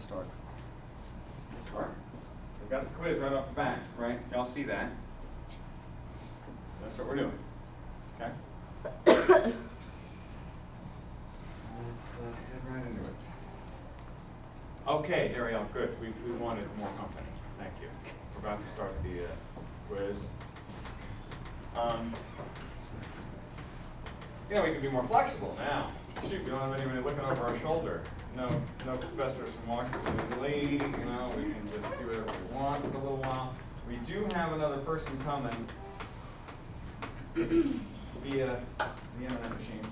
to start? Sure. We've got the quiz right off the bat, right? Y'all see that? That's what we're doing. Okay? Let's head right into it. Okay, Ariel, good. We wanted more company. Thank you. We're about to start the quiz. You know, we can be more flexible now. Shoot, we don't have anybody looking over our shoulder. No professors from Washington D.C. You know, we can just do whatever we want for a little while. We do have another person coming via the internet machine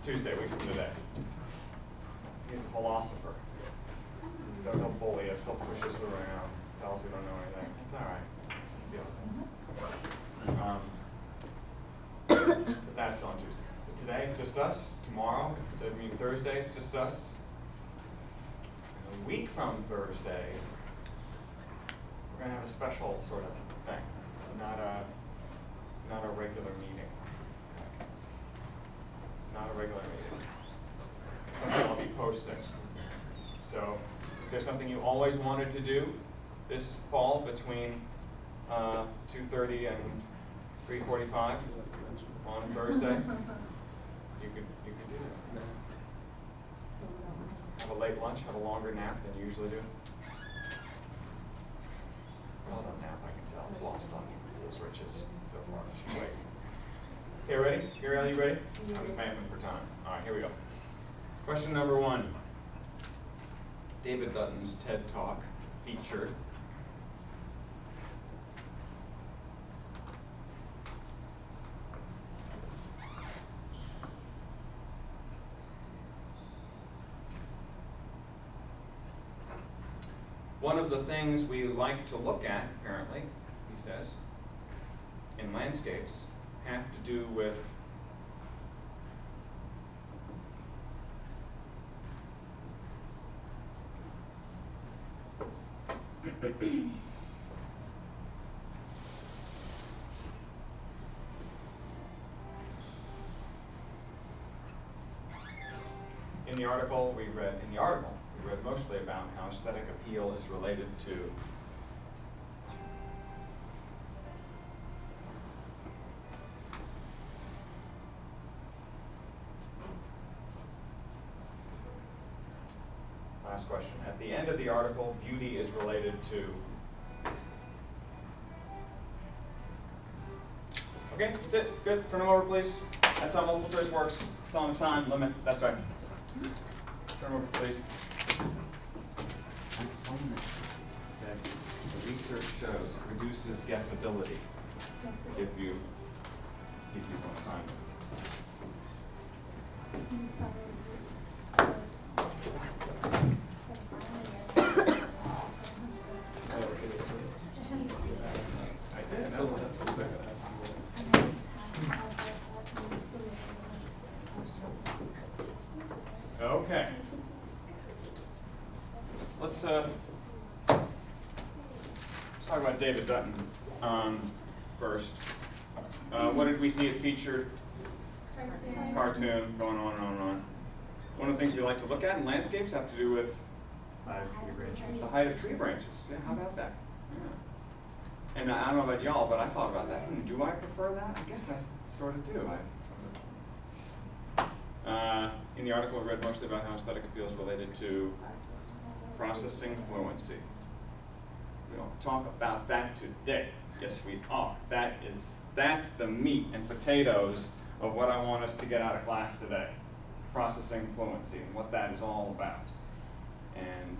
Tuesday, week from today. He's a philosopher. So he'll bully us, he'll push us around, tell us we don't know anything. It's all right. But that's on Tuesday. But today it's just us. Tomorrow, Thursday, it's just us. And a week from Thursday, we're going to have a special sort of thing, not a regular meeting. Okay. Not a regular meeting. Something I'll be posting. So, if there's something you always wanted to do this fall between 2:30 and 3:45 on Thursday, you could do that. Have a late lunch, have a longer nap than you usually do. Well done nap, I can tell. It's lost on you, those riches so far. Wait. Okay, ready? Ariel, you ready? I'm just mapping for time. All right, here we go. Question number 1. David Dutton's TED Talk featured one of the things we like to look at, apparently, he says, in landscapes have to do with in the article we read mostly about how aesthetic appeal is related to last question. At the end of the article, beauty is related to. Okay, that's it. Good. Turn them over, please. That's how multiple choice works. It's on the time limit. That's right. Turn them over, please. Explain that. Said the research shows it reduces guessability. Give you more time. Okay. Let's talk about David Dutton first. What did we see it featured? Cartoon, going on and on and on. One of the things we like to look at in landscapes have to do with the height of tree branches. Yeah, how about that? Yeah. And I don't know about y'all, but I thought about that. Do I prefer that? I guess I sort of do. In the article, I read mostly about how aesthetic appeal is related to processing fluency. We don't talk about that today. Yes, we are. That's the meat and potatoes of what I want us to get out of class today. Processing fluency and what that is all about. And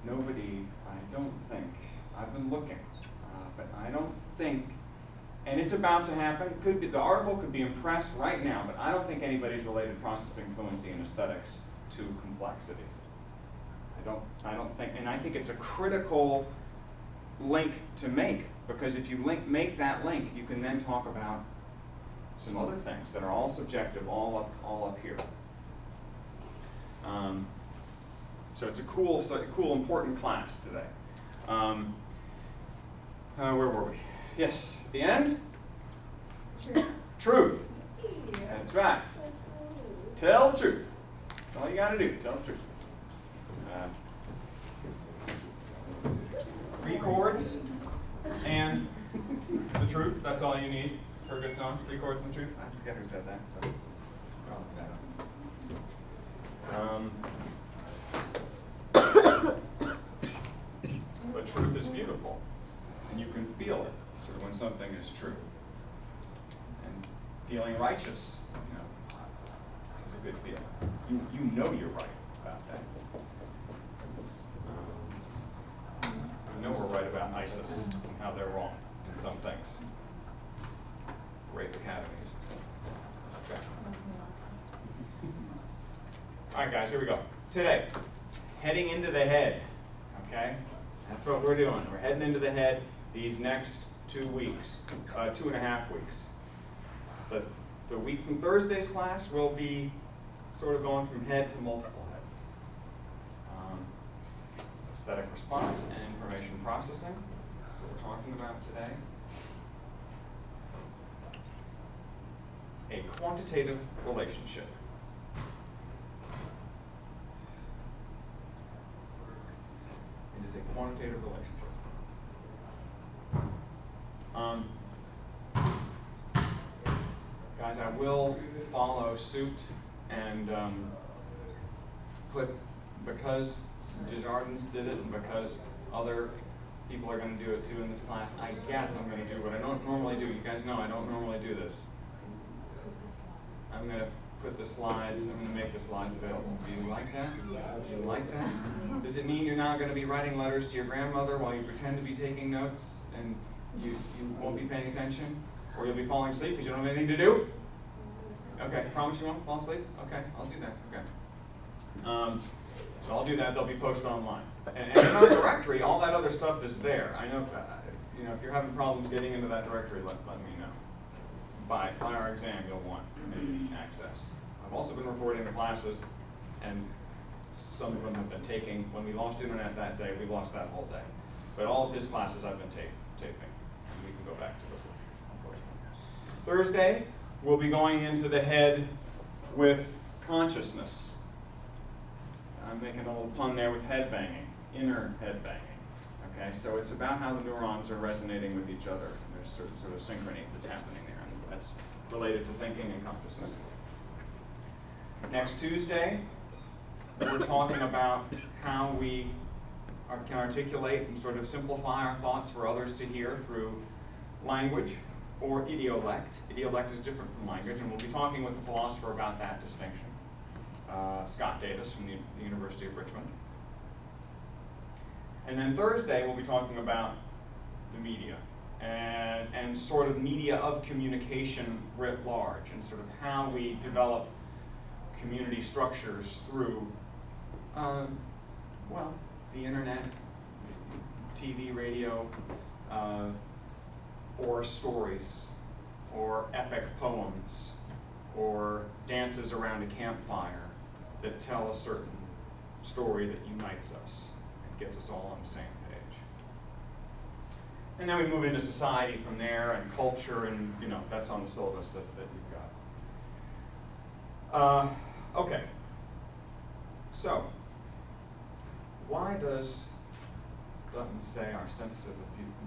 nobody, I don't think, I've been looking, but I don't think, and it's about to happen, the article could be impressed right now, but I don't think anybody's related processing fluency and aesthetics to complexity. I don't think, and I think it's a critical link to make, because if you make that link, you can then talk about some other things that are all subjective, all up here. So it's a cool, important class today. Where were we? Yes, at the end? Truth. That's right. Tell the truth. That's all you gotta do, tell the truth. 3 chords and the truth, that's all you need for a good song. 3 chords and the truth. I forget who said that. But I'll look that up. But truth is beautiful, and you can feel it when something is true. And feeling righteous, is a good feeling. You know you're right about that. We know we're right about ISIS and how they're wrong in some things. Rape academies. Okay. All right, guys, here we go. Today, heading into the head. Okay, that's what we're doing. We're heading into the head these next 2 weeks, 2.5 weeks. The week from Thursday's class will be sort of going from head to multiple heads. Aesthetic response and information processing. That's what we're talking about today. A quantitative relationship. It is a quantitative relationship. Guys, I will follow suit and because Desjardins did it and because other people are going to do it too in this class, I guess I'm going to do what I don't normally do. You guys know I don't normally do this. I'm going to put the slides, I'm going to make the slides available. Do you like that? Do you like that? Does it mean you're not going to be writing letters to your grandmother while you pretend to be taking notes and you won't be paying attention? Or you'll be falling asleep because you don't have anything to do? Okay, promise you won't fall asleep? Okay, I'll do that. Okay. So I'll do that. They'll be posted online. And in our directory, all that other stuff is there. I know, if you're having problems getting into that directory, let me know. By our exam, you'll want access. I've also been recording the classes, and some of them have been taking. When we lost internet that day, we lost that whole day. But all of his classes I've been taping, and we can go back to those, unfortunately. Thursday, we'll be going into the head with consciousness. I'm making a little pun there with head banging, inner head banging. Okay, so it's about how the neurons are resonating with each other. There's sort of synchrony that's happening there, and that's related to thinking and consciousness. Next Tuesday, we're talking about how we can articulate and sort of simplify our thoughts for others to hear through language or idiolect. Idiolect is different from language, and we'll be talking with a philosopher about that distinction. Scott Davis from the University of Richmond. And then Thursday, we'll be talking about the media and sort of media of communication writ large, and sort of how we develop community structures through, the internet, TV, radio, or stories, or epic poems, or dances around a campfire that tell a certain story that unites us and gets us all on the same page. And then we move into society from there, and culture, and that's on the syllabus that you've got. Okay. So, why does Dutton say our sense of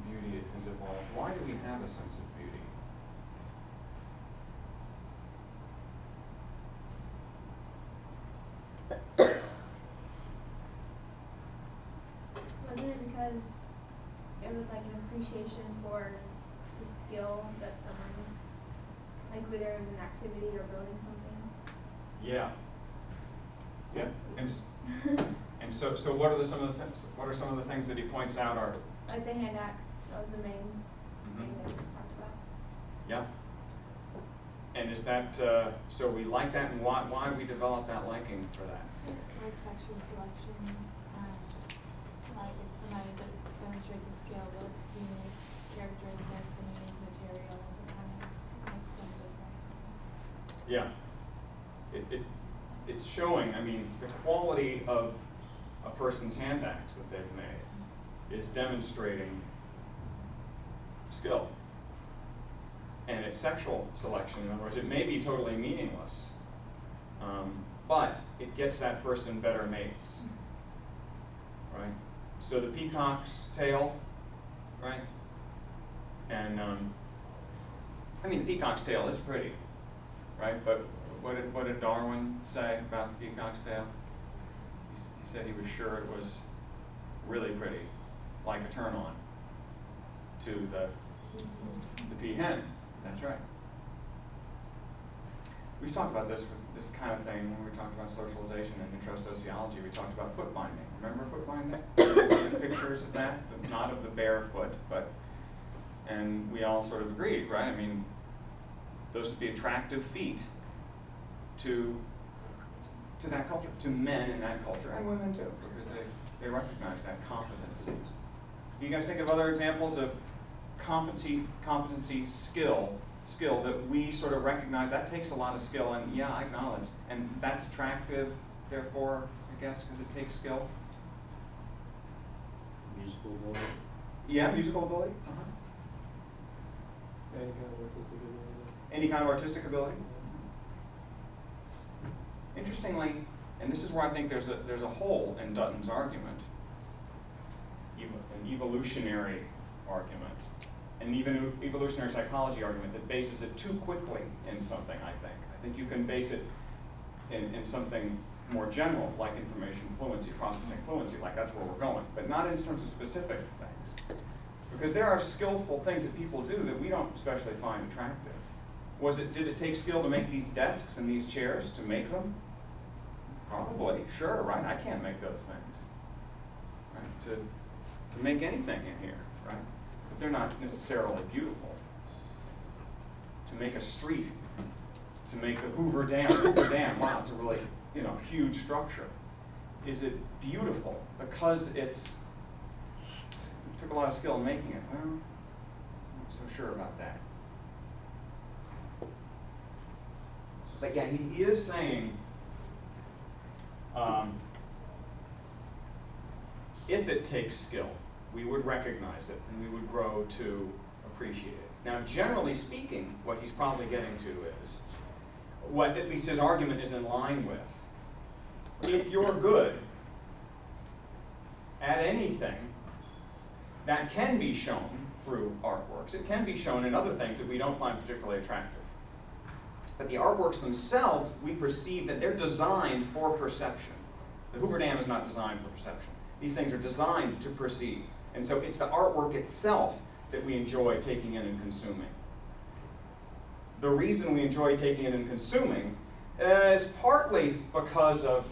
beauty has evolved? Why do we have a sense of beauty? Wasn't it because it was like an appreciation for the skill that someone, like whether it was an activity or building something? Yeah. Yeah. And so what are some of the things? What are some of the things that he points out are? Like the hand axe. That was the main thing that we talked about. Yeah. And is that so? We like that, and why we develop that liking for that? Like sexual selection, like it's somebody that demonstrates a skill with unique characteristics and unique materials, and kind of makes them different. Yeah. It's showing. I mean, the quality of a person's hand axe that they've made is demonstrating skill. And it's sexual selection. In other words, it may be totally meaningless, But it gets that person better mates, right? So the peacock's tail, right? And I mean, the peacock's tail is pretty, right? But what did Darwin say about the peacock's tail? He said he was sure it was really pretty, like a turn-on to the peahen. That's right. We've talked about this with this kind of thing when we talked about socialization and intro sociology. We talked about foot binding. Remember foot binding? The pictures of that, not of the bare foot, but, and we all sort of agreed, right? I mean, those would be attractive feet to that culture, to men in that culture, and women too, because they recognize that competence. You guys think of other examples of competency, skill that we sort of recognize? That takes a lot of skill, and yeah, I acknowledge, and that's attractive, therefore, I guess, because it takes skill. Musical ability. Yeah, musical ability. Any kind of artistic ability. Any kind of artistic ability. Interestingly, and this is where I think there's a hole in Dutton's argument, an evolutionary argument, an even evolutionary psychology argument that bases it too quickly in something, I think. I think you can base it in something more general, like information fluency, processing fluency, like that's where we're going, but not in terms of specific things. Because there are skillful things that people do that we don't especially find attractive. Did it take skill to make these desks and these chairs, to make them? Probably, sure, right? I can't make those things, right? To make anything in here, right? But they're not necessarily beautiful. To make a street, to make the Hoover Dam, wow, it's a really, huge structure. Is it beautiful because it took a lot of skill in making it? Well, I'm not so sure about that. But yeah, he is saying, if it takes skill, we would recognize it and we would grow to appreciate it. Now, generally speaking, what he's probably getting to is, what at least his argument is in line with, if you're good at anything, that can be shown through artworks. It can be shown in other things that we don't find particularly attractive. But the artworks themselves, we perceive that they're designed for perception. The Hoover Dam is not designed for perception. These things are designed to perceive. And so it's the artwork itself that we enjoy taking in and consuming. The reason we enjoy taking in and consuming is partly because of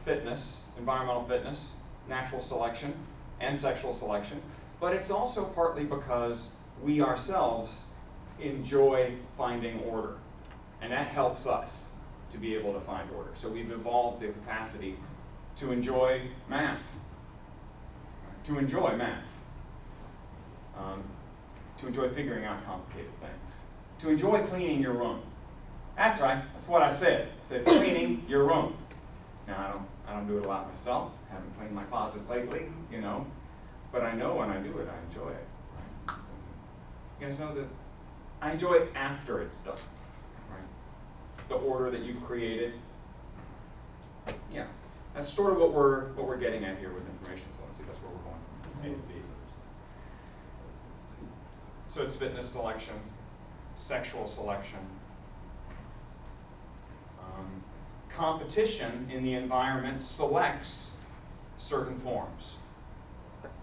fitness, environmental fitness, natural selection, and sexual selection, but it's also partly because we ourselves enjoy finding order. And that helps us to be able to find order. So we've evolved the capacity to enjoy math. To enjoy figuring out complicated things. To enjoy cleaning your room. That's right, that's what I said. I said cleaning your room. Now I don't do it a lot myself. Haven't cleaned my closet lately, but I know when I do it, I enjoy it. Right? You guys know that I enjoy it after it's done. Right? The order that you've created. Yeah, that's sort of what we're getting at here with information fluency. That's where we're going from A to B. So it's fitness selection, sexual selection, competition in the environment selects certain forms.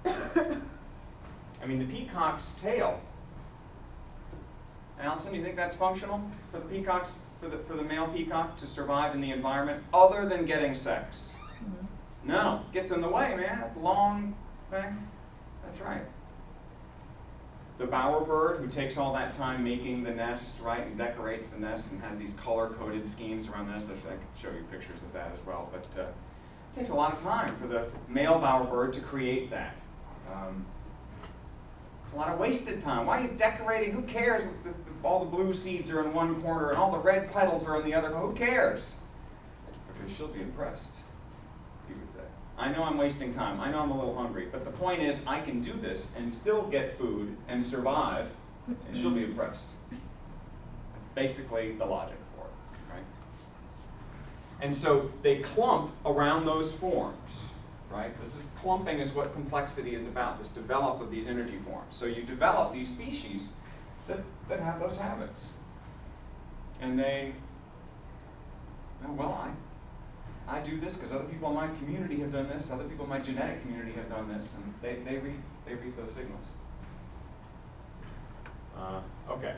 I mean, the peacock's tail. Allison, do you think that's functional for the peacocks, for the male peacock to survive in the environment other than getting sex? Mm-hmm. No, gets in the way, man. Long thing. That's right. The bowerbird, who takes all that time making the nest, right, and decorates the nest and has these color-coded schemes around the nest. I can show you pictures of that as well. But it takes a lot of time for the male bowerbird to create that. It's a lot of wasted time. Why are you decorating? Who cares if all the blue seeds are in one corner and all the red petals are in the other? Who cares? Because she'll be impressed, he would say. I know I'm wasting time. I know I'm a little hungry. But the point is, I can do this and still get food and survive, and she'll be impressed. That's basically the logic for it, right? And so they clump around those forms, right? Clumping is what complexity is about, this develop of these energy forms. So you develop these species that have those habits. And they, well, I do this because other people in my community have done this, other people in my genetic community have done this, and they read those signals. Okay.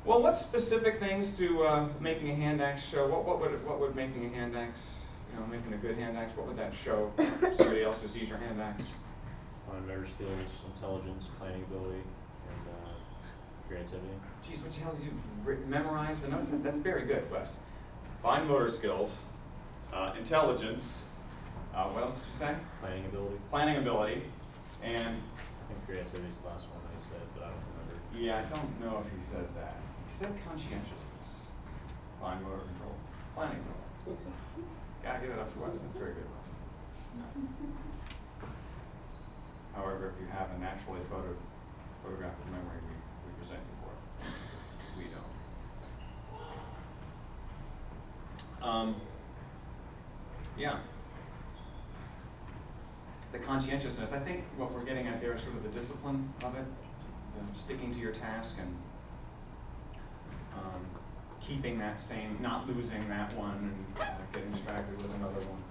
Well, what specific things do making a hand axe show? What would making a hand axe, making a good hand axe, what would that show somebody else who sees your hand axe? Fine motor skills, intelligence, planning ability, and creativity. Geez, what the hell did you memorize the notes? That's very good, Wes. Fine motor skills, intelligence, what else did you say? Planning ability. Planning ability, and I think creativity is the last one I said, but I don't remember. yeah, I don't know if he said that. He said conscientiousness, fine motor control, planning ability. Gotta give it up to Wes. That's very good, Wes. However, if you have a naturally photographic memory, we present you for it. We don't. Yeah. The conscientiousness, I think what we're getting at there is sort of the discipline of it, sticking to your task and keeping that same, not losing that one and getting distracted with another one.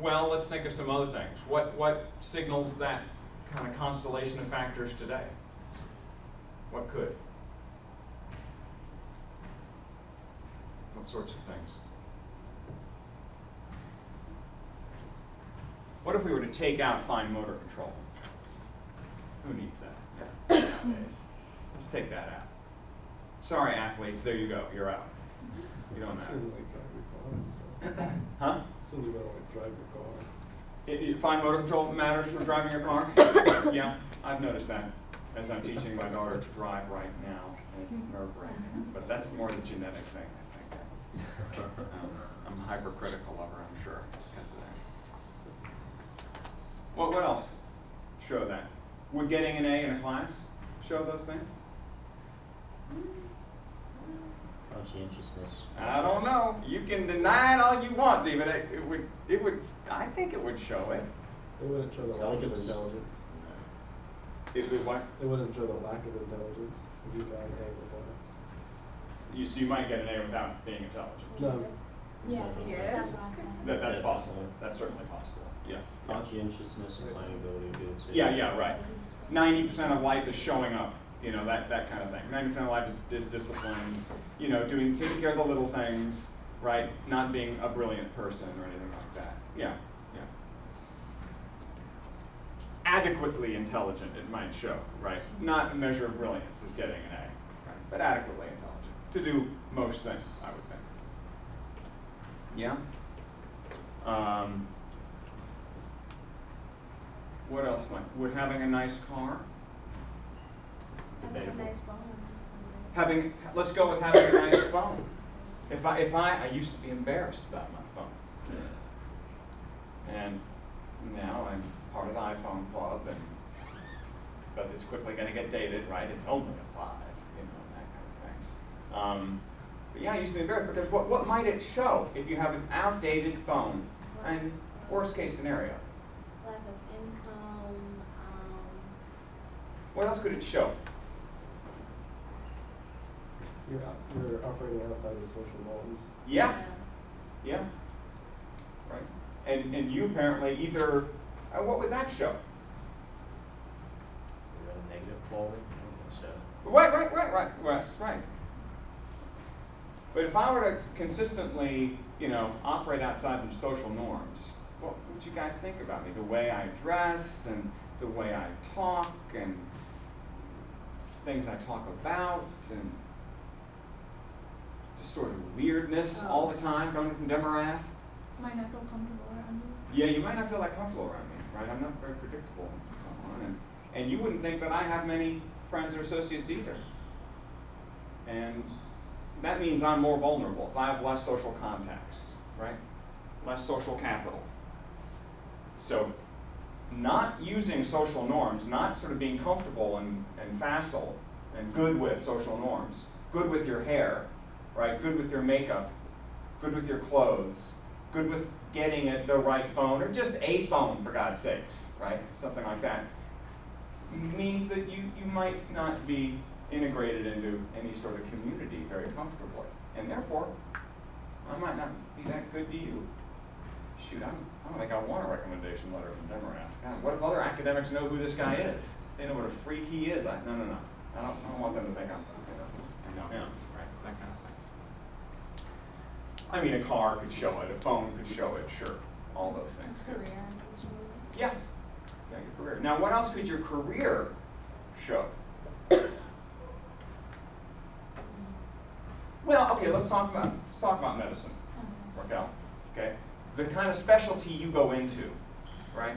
Well, let's think of some other things. What signals that kind of constellation of factors today? What could? What sorts of things? What if we were to take out fine motor control? Who needs that nowadays? Let's take that out. Sorry, athletes, there you go. You're out. You don't matter. Shouldn't like drive your car and stuff. Huh? Some people don't like drive your car. Fine motor control matters for driving your car? Yeah, I've noticed that as I'm teaching my daughter to drive right now. It's nerve-wracking, but that's more the genetic thing, I think. I'm hypercritical of her, I'm sure, because of that. Well, what else show that? Would getting an A in a class show those things? Conscientiousness. I don't know. You can deny it all you want, Steve, but it would, I think it would show it. It wouldn't show the lack of intelligence. It would what? It wouldn't show the lack of intelligence if you got an A with us. So you might get an A without being intelligent. No, Yeah, Yes. that's what I'm saying. That's possible. That's certainly possible. Yeah. Conscientiousness and planning ability would be the two. Yeah, right. 90% of life is showing up, that kind of thing. 90% of life is disciplined, taking care of the little things, right? Not being a brilliant person or anything like that. Yeah. Adequately intelligent, it might show, right? Not a measure of brilliance is getting an A, right? But adequately intelligent to do most things, I would think. Yeah? What else? Would having a nice car? Having a nice phone. Let's go with having a nice phone. I used to be embarrassed about my phone. And now I'm part of the iPhone club, but it's quickly going to get dated, right? It's only a 5, that kind of thing. But yeah, I used to be embarrassed because what might it show if you have an outdated phone? And worst case scenario. Lack of income. What else could it show? You're operating outside of social norms. Yeah. Right. And you apparently either, what would that show? You're a negative quality? I don't think so. Right, Wes, right. But if I were to consistently, operate outside the social norms, what would you guys think about me? The way I dress and the way I talk and things I talk about and just sort of weirdness all the time coming from Demerath. Might not feel comfortable around you. Yeah, you might not feel that comfortable around me, right? I'm not very predictable with someone, and you wouldn't think that I have many friends or associates either. And that means I'm more vulnerable if I have less social contacts, right? Less social capital. So not using social norms, not sort of being comfortable and facile and good with social norms, good with your hair, right? Good with your makeup, good with your clothes, good with getting the right phone, or just a phone, for God's sakes, right? Something like that. Means that you might not be integrated into any sort of community very comfortably. And therefore, I might not be that good to you. Shoot, I don't think I want a recommendation letter from Demerath. God, what if other academics know who this guy is? They know what a freak he is. No. I don't want them to think I know him, right? That kind of thing. I mean, a car could show it, a phone could show it, sure. All those things. Career could show it. Yeah. Yeah, your career. Now, what else could your career show? Well, okay, let's talk about medicine, Raquel. Okay, the kind of specialty you go into, right?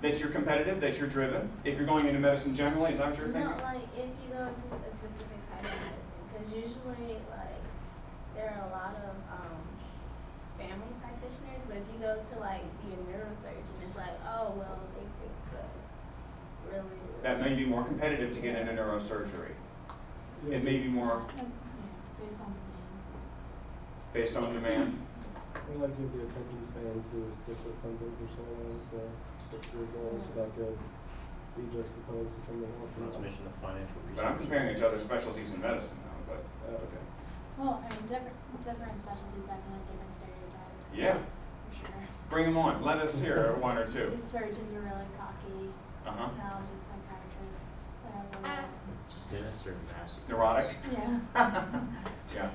That you're competitive, that you're driven. If you're going into medicine generally, is that what you're thinking? No, like if you go into a specific type of medicine, because usually like there are a lot of family practitioners, but if you go to like be a neurosurgeon, it's like, oh well, they pick the really. That may be more competitive to get into neurosurgery. Yeah. It may be more Yeah, based on demand. based on demand. And like you have the attention span to stick with something for so long, so stick to your goals, so that could be juxtaposed to something else. Not to mention the financial resources. But I'm comparing it to other specialties in medicine now, but Okay. Well, I mean, different specialties definitely have different stereotypes. yeah. For sure. Bring them on. Let us hear one or two. These surgeons are really cocky. Uh-huh. Neurologists, psychiatrists, whatever. Dentists are massive. Neurotic. Yeah. Yeah.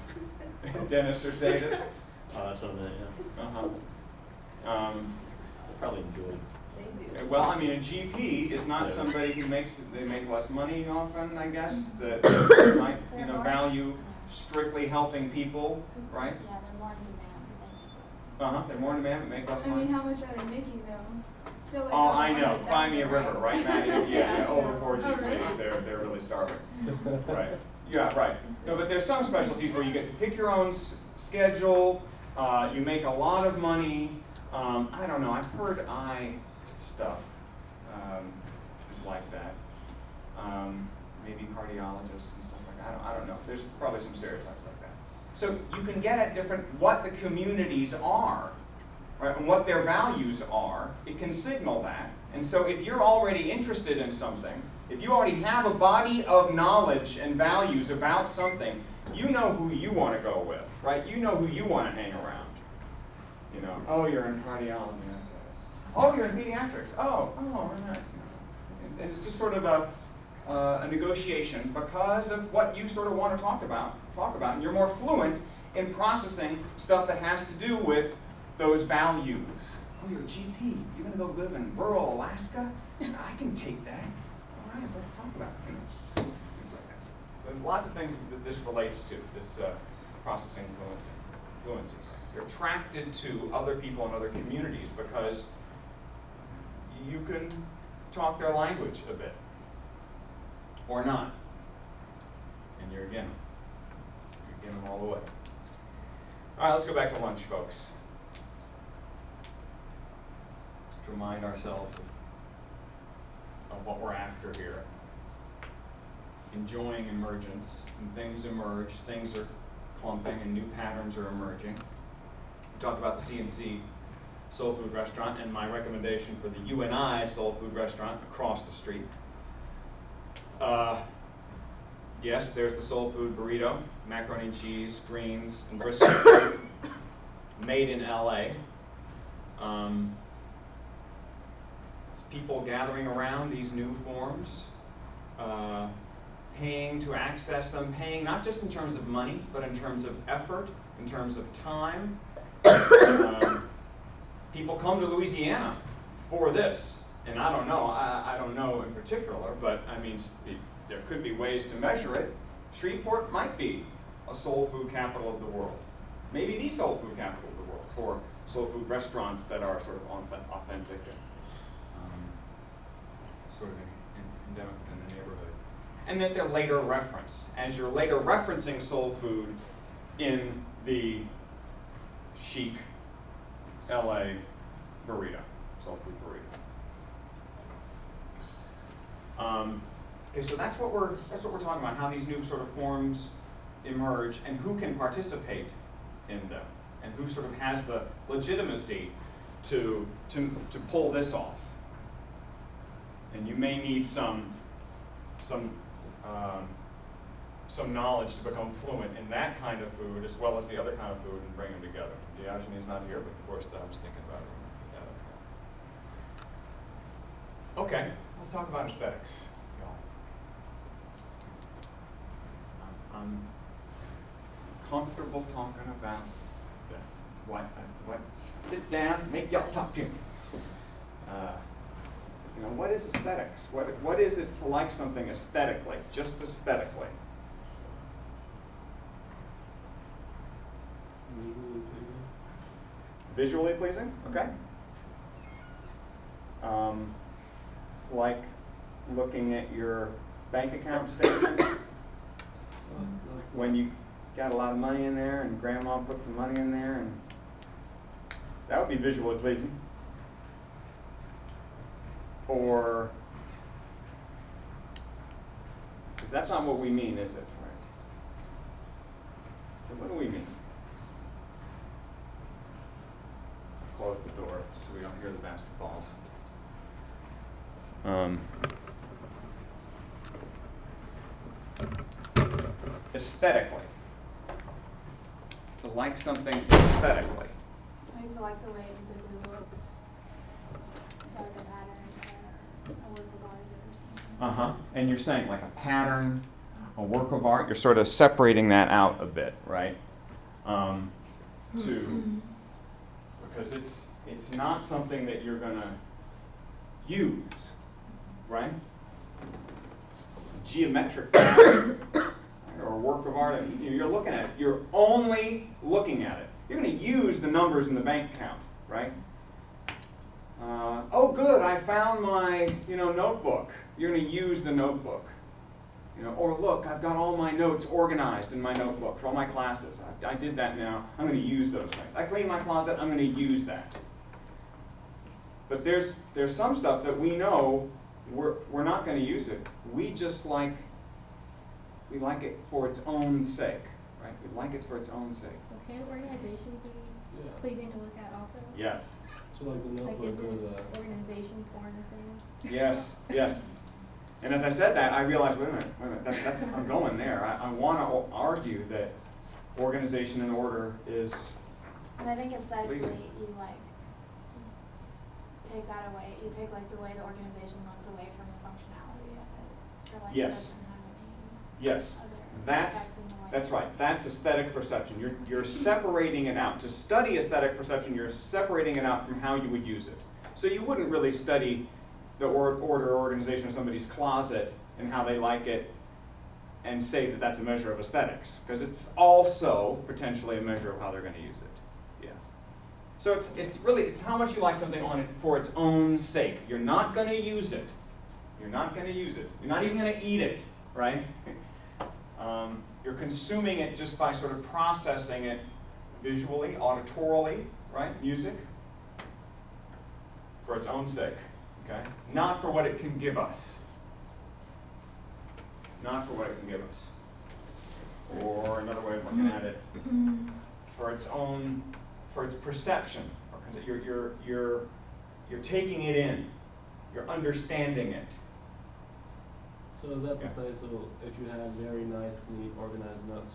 Dentists or sadists. Oh, that's what I meant, yeah. Uh-huh. They probably enjoy it. They do. Well, I mean, a GP is not Yeah. somebody who they make less money often, I guess, that might, They're more- value strictly helping people, right? Yeah, they're more in demand, but they make less. Uh-huh, they're more in demand, but make less I money. mean, how much are they making though? Still like Oh, over I know, 100,000, cry me a river, right, Maddie? Yeah, over Oh, 4G, really? they're really starving. Right, yeah, right. No, but there's some specialties where you get to pick your own schedule, you make a lot of money. I don't know, I've heard eye stuff is like that. Maybe cardiologists and stuff like that. I don't know. There's probably some stereotypes like that. So you can get at what the communities are, right, and what their values are. It can signal that. And so if you're already interested in something, if you already have a body of knowledge and values about something, you know who you want to go with, right? You know who you want to hang around. You know, oh, you're in cardiology. Oh, you're in pediatrics. Oh, nice. And it's just sort of a negotiation because of what you sort of want to talk about, and you're more fluent in processing stuff that has to do with those values. Oh, you're a GP. You're going to go live in rural Alaska? I can take that. All right, let's talk about it. Things like that. There's lots of things that this relates to, this processing fluency. You're attracted to other people in other communities because you can talk their language a bit, or not, and you're again them all the way. All right, let's go back to lunch, folks. To remind ourselves of what we're after here. Enjoying emergence, and things emerge, things are clumping, and new patterns are emerging. We talked about the CNC soul food restaurant and my recommendation for the UNI soul food restaurant across the street. Yes, there's the soul food burrito, macaroni and cheese, greens, and brisket, made in LA. It's people gathering around these new forms, paying to access them, paying not just in terms of money, but in terms of effort, in terms of time. People come to Louisiana for this, and I don't know in particular, but I mean, there could be ways to measure it. Shreveport might be a soul food capital of the world. Maybe the soul food capital of the world for soul food restaurants that are sort of authentic and sort of endemic in the neighborhood. And that they're later referenced. As you're later referencing soul food in the chic LA burrito, soul food burrito. Okay, so that's what we're talking about, how these new sort of forms emerge and who can participate in them and who sort of has the legitimacy to pull this off. And you may need some knowledge to become fluent in that kind of food as well as the other kind of food and bring them together. Diogenes is not here, but of course I was thinking about it. Yeah. Okay, let's talk about aesthetics, y'all. I'm comfortable talking about this. What? Sit down, make y'all talk to me. What is aesthetics? What is it to like something aesthetically, just aesthetically? Visually pleasing. Visually pleasing, okay. Like looking at your bank account statement when you got a lot of money in there and grandma put some money in there, and that would be visually pleasing. Or, that's not what we mean, is it? Right. So what do we mean? Close the door so we don't hear the basketballs. Aesthetically. To like something aesthetically. I used to like the way it visibly looks, like a pattern or a work of art or something. And you're saying like a pattern, a work of art, you're sort of separating that out a bit, right? Because it's not something that you're going to use, right? A geometric pattern or a work of art, you're looking at it. You're only looking at it. You're going to use the numbers in the bank account, right? Oh, good, I found my, notebook. You're going to use the notebook. Or look, I've got all my notes organized in my notebook for all my classes. I did that now. I'm going to use those things. I cleaned my closet. I'm going to use that. But there's some stuff that we know we're not going to use it. We like it for its own sake, right? We like it for its own sake. Well, can organization be pleasing to look at also? Yes. So like the Like, notebook is or it the. organization porn thing? Yes. And as I said that, I realized, wait a minute, that's I'm going there. I want to argue that organization and order is. And I think aesthetically, pleasing. you take that away. You take the way the organization looks away from the functionality of it. So Yes. It doesn't have any. Yes, that's right. That's aesthetic perception. You're separating it out. To study aesthetic perception, you're separating it out from how you would use it. So you wouldn't really study the order or organization of somebody's closet and how they like it and say that that's a measure of aesthetics, because it's also potentially a measure of how they're going to use it. Yeah. So it's how much you like something on it for its own sake. You're not going to use it. You're not going to use it. You're not even going to eat it, right? You're consuming it just by sort of processing it visually, auditorily, right? Music, for its own sake, okay? Not for what it can give us. Not for what it can give us. Or another way of looking at it, for its perception. You're taking it in. You're understanding it. So is that to say, so if you had very nice, neat, organized notes,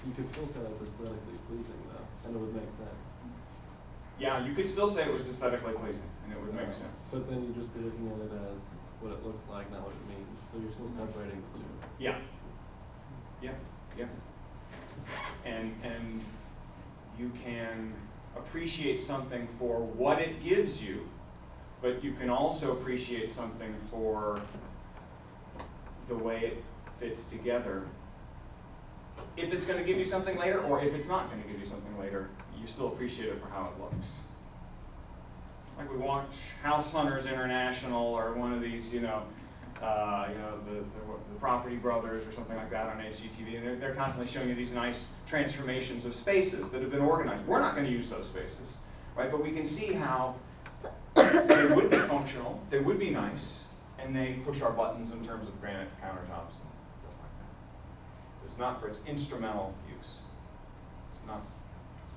you could still say that's aesthetically pleasing though, and it would make sense. Yeah, you could still say it was aesthetically pleasing, and it would make sense. But then you'd just be looking at it as what it looks like, not what it means. So you're still separating the two. Yeah. And you can appreciate something for what it gives you, but you can also appreciate something for the way it fits together. If it's going to give you something later, or if it's not going to give you something later, you still appreciate it for how it looks. Like we watch House Hunters International or one of these, the Property Brothers or something like that on HGTV, and they're constantly showing you these nice transformations of spaces that have been organized. We're not going to use those spaces, right? But we can see how they would be functional, they would be nice, and they push our buttons in terms of granite countertops and stuff like that. It's not for its instrumental use. It's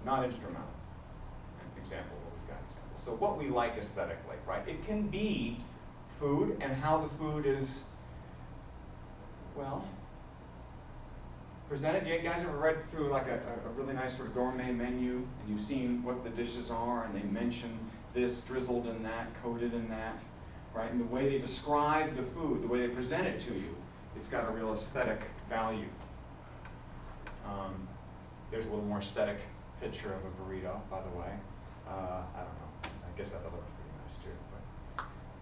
not instrumental. An example, what we've got example. So what we like aesthetically, right? It can be food and how the food is, well, presented. You guys ever read through like a really nice sort of gourmet menu, and you've seen what the dishes are, and they mention this drizzled in that, coated in that, right? And the way they describe the food, the way they present it to you, it's got a real aesthetic value. There's a little more aesthetic picture of a burrito, by the way. I don't know. I guess that looks pretty nice too.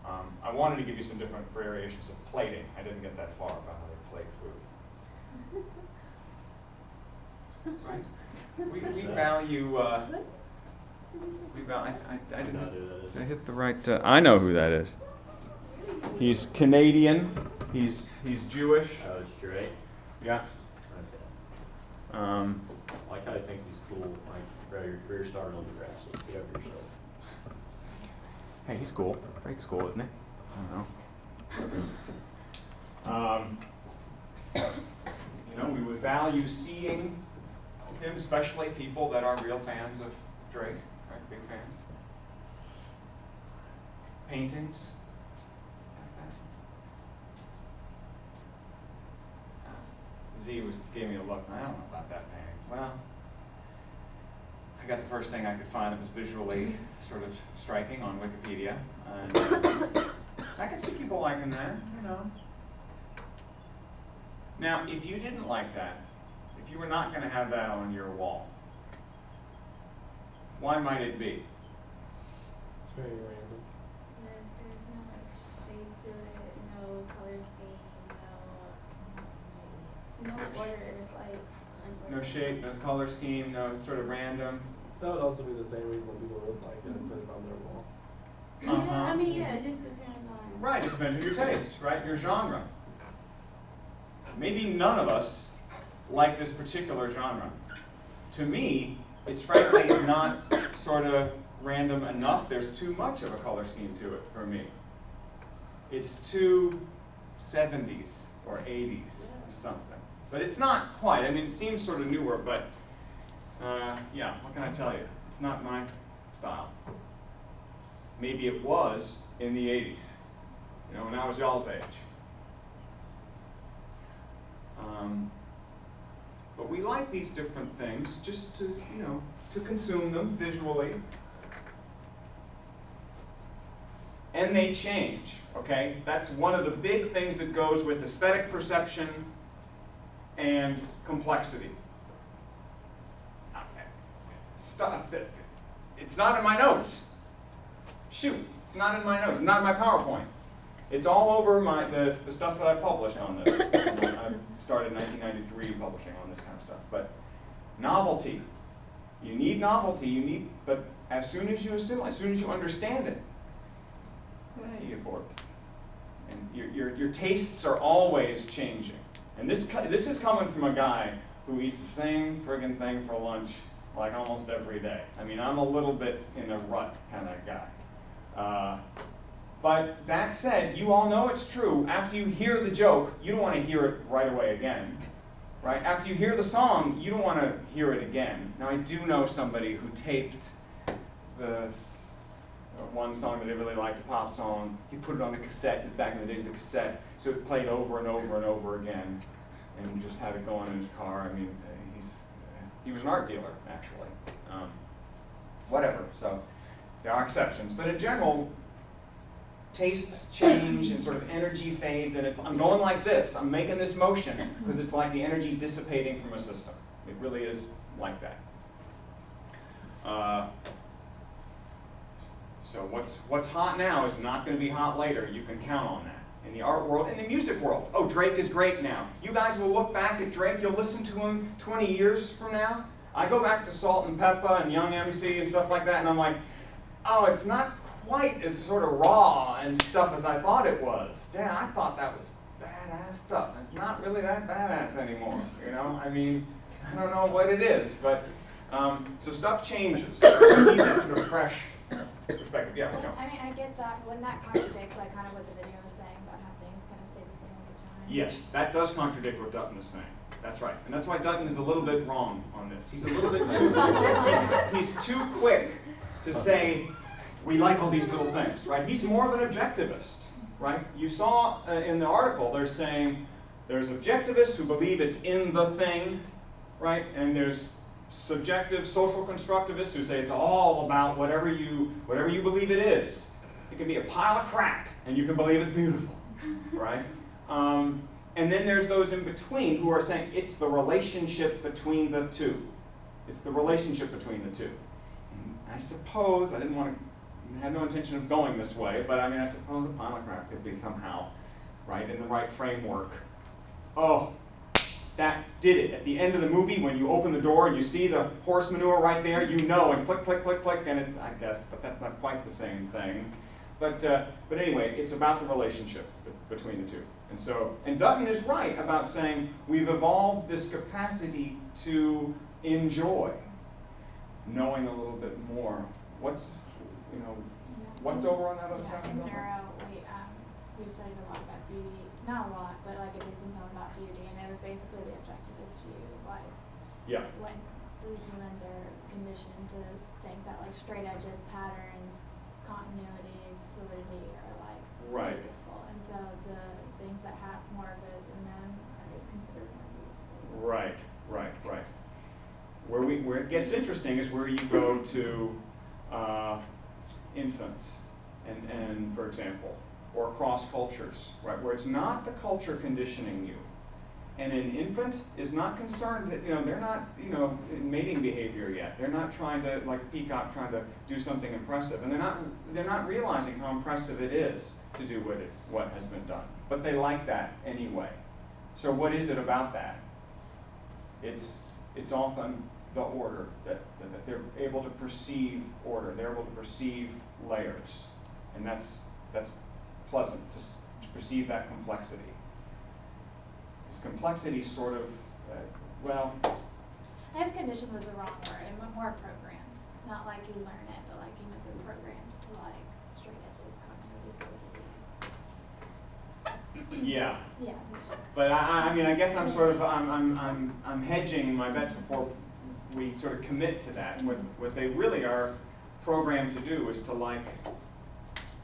But I wanted to give you some different variations of plating. I didn't get that far about how they plate food. Right? We value. I didn't. I hit the right. I know who that is. He's Canadian. He's Jewish. Oh, it's Drake. Yeah. Okay. I like how he thinks he's cool. Like, bro, you're starting on the grass. So get over yourself. Hey, he's cool. Drake's cool, isn't he? I don't know. We would value seeing him, especially people that are real fans of Drake, right? Big fans. Paintings. Z gave me a look. I don't know about that painting. Well, I got the first thing I could find that was visually sort of striking on Wikipedia. And I can see people liking that, you know. Now, if you didn't like that, if you were not going to have that on your wall, why might it be? It's very random. There's no like shape to it, no color scheme, no order. It's like No shape, no color scheme, no, it's sort of random. That would also be the same reason people would like it and put it on their wall. Yeah, I mean, yeah, it just depends on. Right, it depends on your taste, right? Your genre. Maybe none of us like this particular genre. To me, it's frankly not sort of random enough. There's too much of a color scheme to it for me. It's too 70s or 80s or something. But it's not quite. I mean, it seems sort of newer, but yeah, what can I tell you? It's not my style. Maybe it was in the 80s, you know, when I was y'all's age. But we like these different things just to, you know, to consume them visually. And they change, okay? That's one of the big things that goes with aesthetic perception and complexity. Stuff that, it's not in my notes. Shoot, it's not in my notes, not in my PowerPoint. It's all over the stuff that I published on this. I started in 1993 publishing on this kind of stuff. But novelty, you need novelty, but as soon as you assume, as soon as you understand it, you get bored. And your tastes are always changing. And this is coming from a guy who eats the same friggin' thing for lunch like almost every day. I mean, I'm a little bit in a rut kind of guy. But that said, you all know it's true. After you hear the joke, you don't want to hear it right away again. Right? After you hear the song, you don't want to hear it again. Now, I do know somebody who taped the one song that they really liked, a pop song. He put it on a cassette. It was back in the days of the cassette. So it played over and over and over again, and just had it going in his car. I mean, he was an art dealer, actually. Whatever. So there are exceptions. But in general, tastes change and sort of energy fades, and I'm going like this. I'm making this motion because it's like the energy dissipating from a system. It really is like that. So what's hot now is not going to be hot later. You can count on that. In the art world, in the music world, oh, Drake is great now. You guys will look back at Drake. You'll listen to him 20 years from now. I go back to Salt and Peppa and Young MC and stuff like that, and I'm like, oh, it's not quite as sort of raw and stuff as I thought it was. Yeah, I thought that was badass stuff. It's not really that badass anymore, you know? I mean, I don't know what it is, but so stuff changes. You need that sort of fresh perspective. Yeah, Well, no. I mean, I get that, wouldn't that contradict like kind of what the video was saying about how things kind of stay the same over time? Yes, that does contradict what Dutton is saying. That's right. And that's why Dutton is a little bit wrong on this. He's a little bit too, he's too quick to say, we like all these little things, right? He's more of an objectivist, right? You saw in the article, they're saying there's objectivists who believe it's in the thing, right? And there's subjective social constructivists who say it's all about whatever you believe it is. It can be a pile of crap, and you can believe it's beautiful, right? And then there's those in between who are saying it's the relationship between the two. It's the relationship between the two. And I suppose, I had no intention of going this way, but I mean, I suppose a pile of crap could be somehow, right, in the right framework. Oh, that did it. At the end of the movie, when you open the door and you see the horse manure right there, you know, and click, click, click, click, and it's, I guess, but that's not quite the same thing. But anyway, it's about the relationship between the two. And so, and Dutton is right about saying we've evolved this capacity to enjoy knowing a little bit more. What's over on that other side of the In building? neuro, we studied a lot about beauty, not a lot, but like a decent amount about beauty, and it was basically the objectivist view, like Yeah. when the humans are conditioned to think that like straight edges, patterns, continuity, fluidity are like Right. beautiful, and so the things that have more of those in them are considered more beautiful. Right. Where it gets interesting is where you go to infants, and for example, or cross cultures, right, where it's not the culture conditioning you. And an infant is not concerned that, they're not, in mating behavior yet. They're not trying to, like a peacock, trying to do something impressive. And they're not realizing how impressive it is to do what has been done. But they like that anyway. So what is it about that? It's often the order, that they're able to perceive order. They're able to perceive layers. And that's pleasant, to perceive that complexity. This complexity sort of, I guess condition was the wrong word, and more programmed. Not like you learn it, but like humans are programmed to like straight edges, continuity, fluidity. yeah. Yeah, it's just. But I mean, I guess I'm hedging my bets before we sort of commit to that. What they really are programmed to do is to like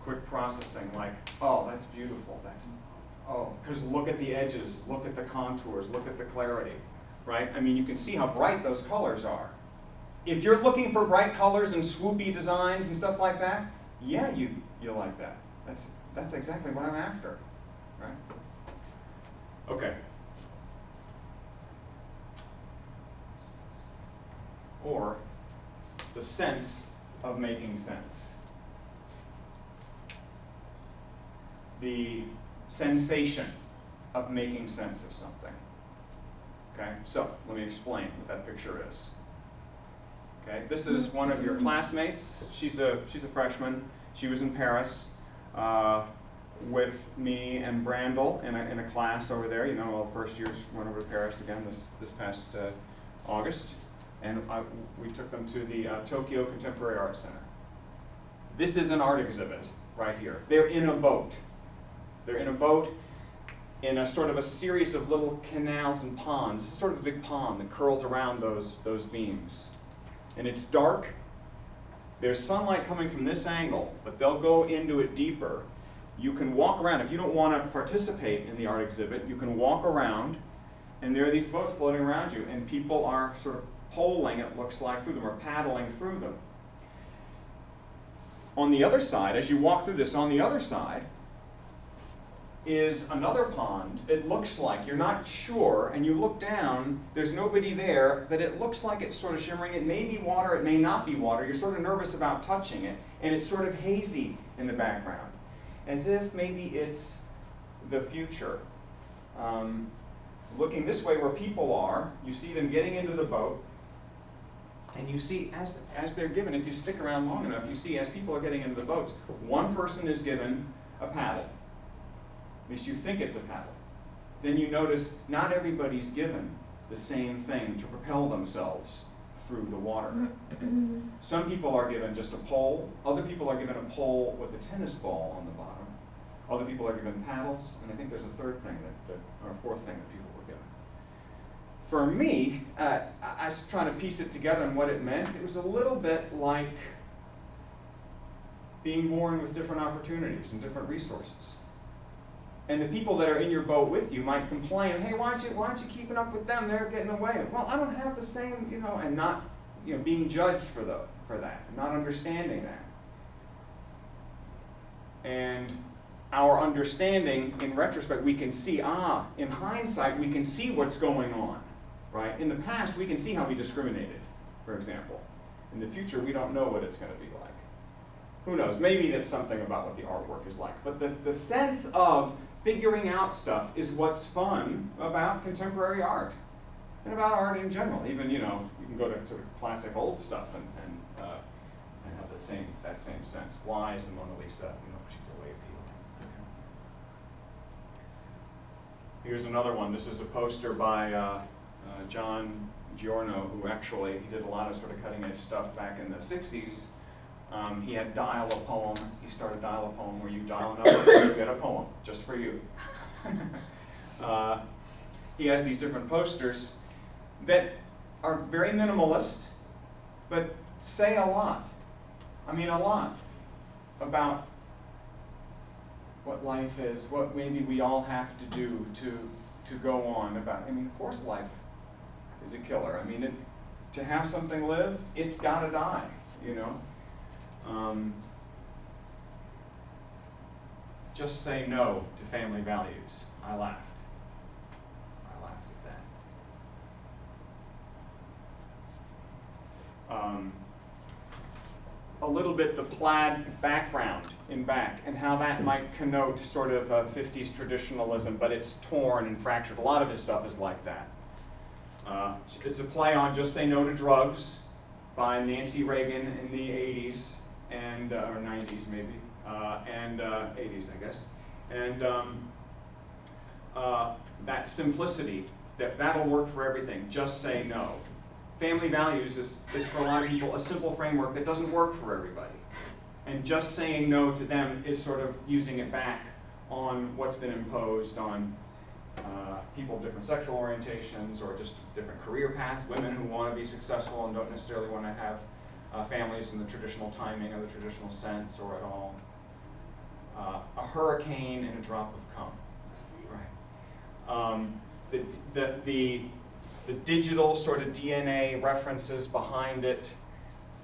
quick processing, like, oh, that's beautiful, because look at the edges, look at the contours, look at the clarity, right? I mean, you can see how bright those colors are. If you're looking for bright colors and swoopy designs and stuff like that, yeah, you'll like that. That's exactly what I'm after, right? Okay. Or the sense of making sense. The sensation of making sense of something. Okay, so let me explain what that picture is. Okay, this is one of your classmates. She's a freshman. She was in Paris with me and Brandel in a class over there. All first years went over to Paris again this past August, and we took them to the Tokyo Contemporary Art Center. This is an art exhibit right here. They're in a boat. They're in a boat in a sort of a series of little canals and ponds. This is sort of a big pond that curls around those beams. And it's dark. There's sunlight coming from this angle, but they'll go into it deeper. You can walk around. If you don't want to participate in the art exhibit, you can walk around, and there are these boats floating around you, and people are sort of poling, it looks like, through them, or paddling through them. On the other side, as you walk through this, on the other side, is another pond. It looks like, you're not sure, and you look down, there's nobody there, but it looks like it's sort of shimmering. It may be water, it may not be water. You're sort of nervous about touching it, and it's sort of hazy in the background, as if maybe it's the future. Looking this way where people are, you see them getting into the boat, and you see as they're given, if you stick around long enough, you see as people are getting into the boats, one person is given a paddle. At least you think it's a paddle. Then you notice not everybody's given the same thing to propel themselves through the water. Some people are given just a pole, other people are given a pole with a tennis ball on the bottom, other people are given paddles, and I think there's a third thing or a fourth thing that people were given. For me, I was trying to piece it together and what it meant. It was a little bit like being born with different opportunities and different resources. And the people that are in your boat with you might complain, hey, why aren't you keeping up with them? They're getting away. Well, I don't have the same, and not, being judged for that, not understanding that. And our understanding, in retrospect, we can see, in hindsight, we can see what's going on, right? In the past, we can see how we discriminated, for example. In the future, we don't know what it's going to be like. Who knows? Maybe that's something about what the artwork is like. But the sense of figuring out stuff is what's fun about contemporary art and about art in general. Even, you can go to sort of classic old stuff and have that same sense. Why is the Mona Lisa particularly appealing? Here's another one. This is a poster by John Giorno, who actually he did a lot of sort of cutting edge stuff back in the 60s. He had Dial a Poem. He started Dial a Poem, where you dial a number and you get a poem, just for you. He has these different posters that are very minimalist, but say a lot. I mean, a lot about what life is, what maybe we all have to do to go on about. I mean, of course life is a killer. I mean, to have something live, it's gotta die, Just say no to family values. I laughed at that. A little bit the plaid background in back and how that might connote sort of 50s traditionalism, but it's torn and fractured. A lot of his stuff is like that. It's a play on Just Say No to Drugs by Nancy Reagan in the 80s and or 90s maybe, and 80s I guess. And that simplicity, that'll work for everything. Just say no. Family values is for a lot of people a simple framework that doesn't work for everybody. And just saying no to them is sort of using it back on what's been imposed on people of different sexual orientations or just different career paths, women who want to be successful and don't necessarily want to have families in the traditional timing or the traditional sense or at all. A hurricane and a drop of cum, right? The digital sort of DNA references behind it,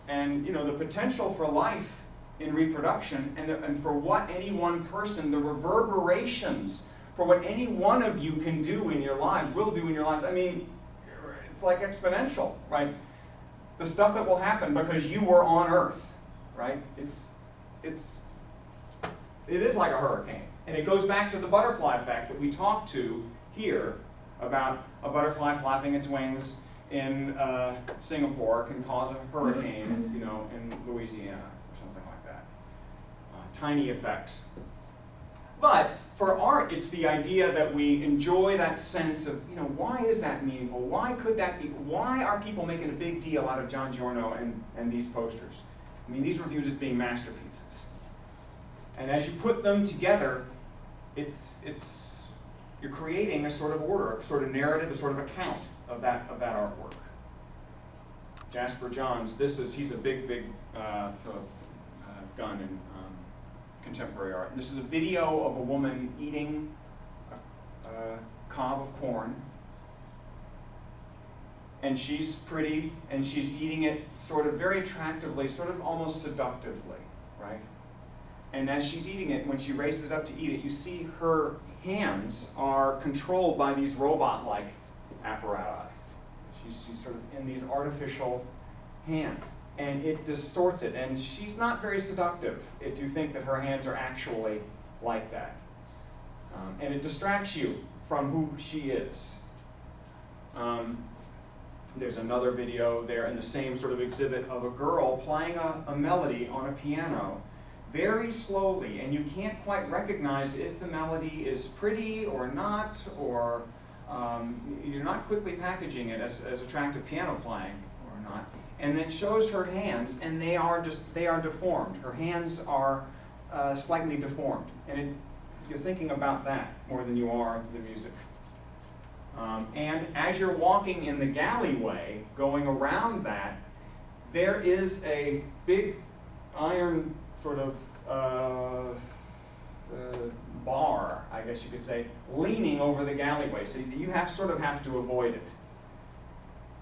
and the potential for life in reproduction, and for what any one person, the reverberations for what any one of you can do in your lives, will do in your lives. I mean, it's like exponential, right? The stuff that will happen because you were on Earth, right? It is like a hurricane, and it goes back to the butterfly effect that we talked to here about a butterfly flapping its wings in Singapore can cause a hurricane, in Louisiana or something like that. Tiny effects. But for art, it's the idea that we enjoy that sense of, why is that meaningful? Why could that be? Why are people making a big deal out of John Giorno and these posters? I mean, these were viewed as being masterpieces. And as you put them together, you're creating a sort of order, a sort of narrative, a sort of account of that artwork. Jasper Johns, he's a big gun in contemporary art. And this is a video of a woman eating a cob of corn. And she's pretty, and she's eating it sort of very attractively, sort of almost seductively, right? And as she's eating it, when she raises it up to eat it, you see her hands are controlled by these robot-like apparati. She's sort of in these artificial hands, and it distorts it. And she's not very seductive if you think that her hands are actually like that. And it distracts you from who she is. There's another video there in the same sort of exhibit of a girl playing a melody on a piano very slowly, and you can't quite recognize if the melody is pretty or not, or you're not quickly packaging it as attractive piano playing or whatnot, and it shows her hands, and they are deformed. Her hands are slightly deformed, and you're thinking about that more than you are the music. And as you're walking in the galleyway, going around that, there is a big iron sort of bar, I guess you could say, leaning over the galleyway. So you sort of have to avoid it.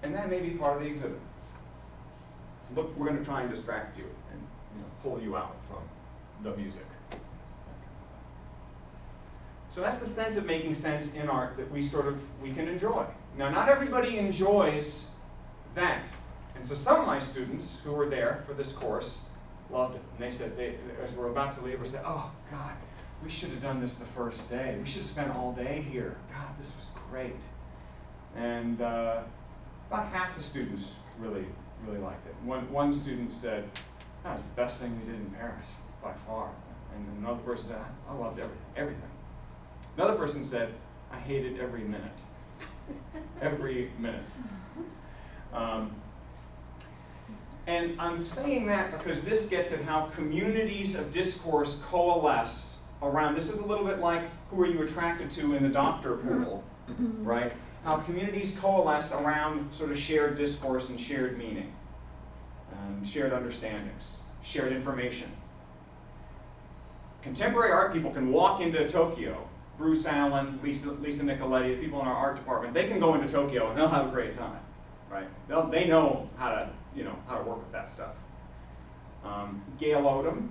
And that may be part of the exhibit. Look, we're going to try and distract you and pull you out from the music. So that's the sense of making sense in art that we can enjoy. Now, not everybody enjoys that. And so some of my students who were there for this course loved it. And they said, as we're about to leave, we said, oh, God, we should have done this the first day. We should have spent all day here. God, this was great. And about half the students really liked it. One student said, that was the best thing we did in Paris, by far. And another person said, I loved everything. Another person said, I hated every minute. Every minute. And I'm saying that because this gets at how communities of discourse coalesce around. This is a little bit like who are you attracted to in the doctor pool, right? How communities coalesce around sort of shared discourse and shared meaning, shared understandings, shared information. Contemporary art people can walk into Tokyo. Bruce Allen, Lisa Nicoletti, the people in our art department, they can go into Tokyo and they'll have a great time, right? They know how to work with that stuff. Gail Odom,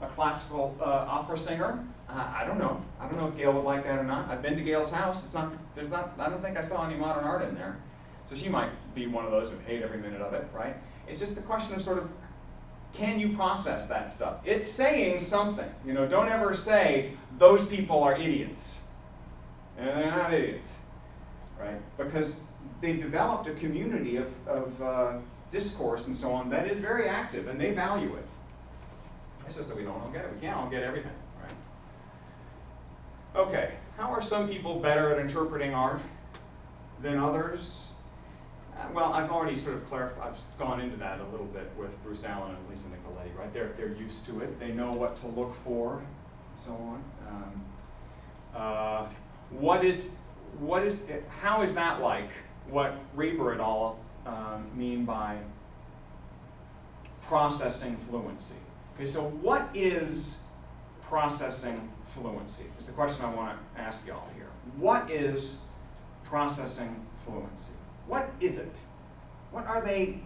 a classical opera singer. I don't know if Gail would like that or not. I've been to Gail's house. I don't think I saw any modern art in there. So she might be one of those who hate every minute of it, right? It's just a question of sort of, can you process that stuff? It's saying something. Don't ever say, those people are idiots. And they're not idiots, right? Because they've developed a community of discourse and so on that is very active, and they value it. It's just that we don't all get it. We can't all get everything, right? Okay, how are some people better at interpreting art than others? Well, I've already sort of clarified, I've gone into that a little bit with Bruce Allen and Lisa Nicoletti, right? They're used to it. They know what to look for, and so on. How is that like what Reber et al. Mean by processing fluency? Okay, so what is processing fluency? Is the question I want to ask y'all here. What is processing fluency? What is it? What are they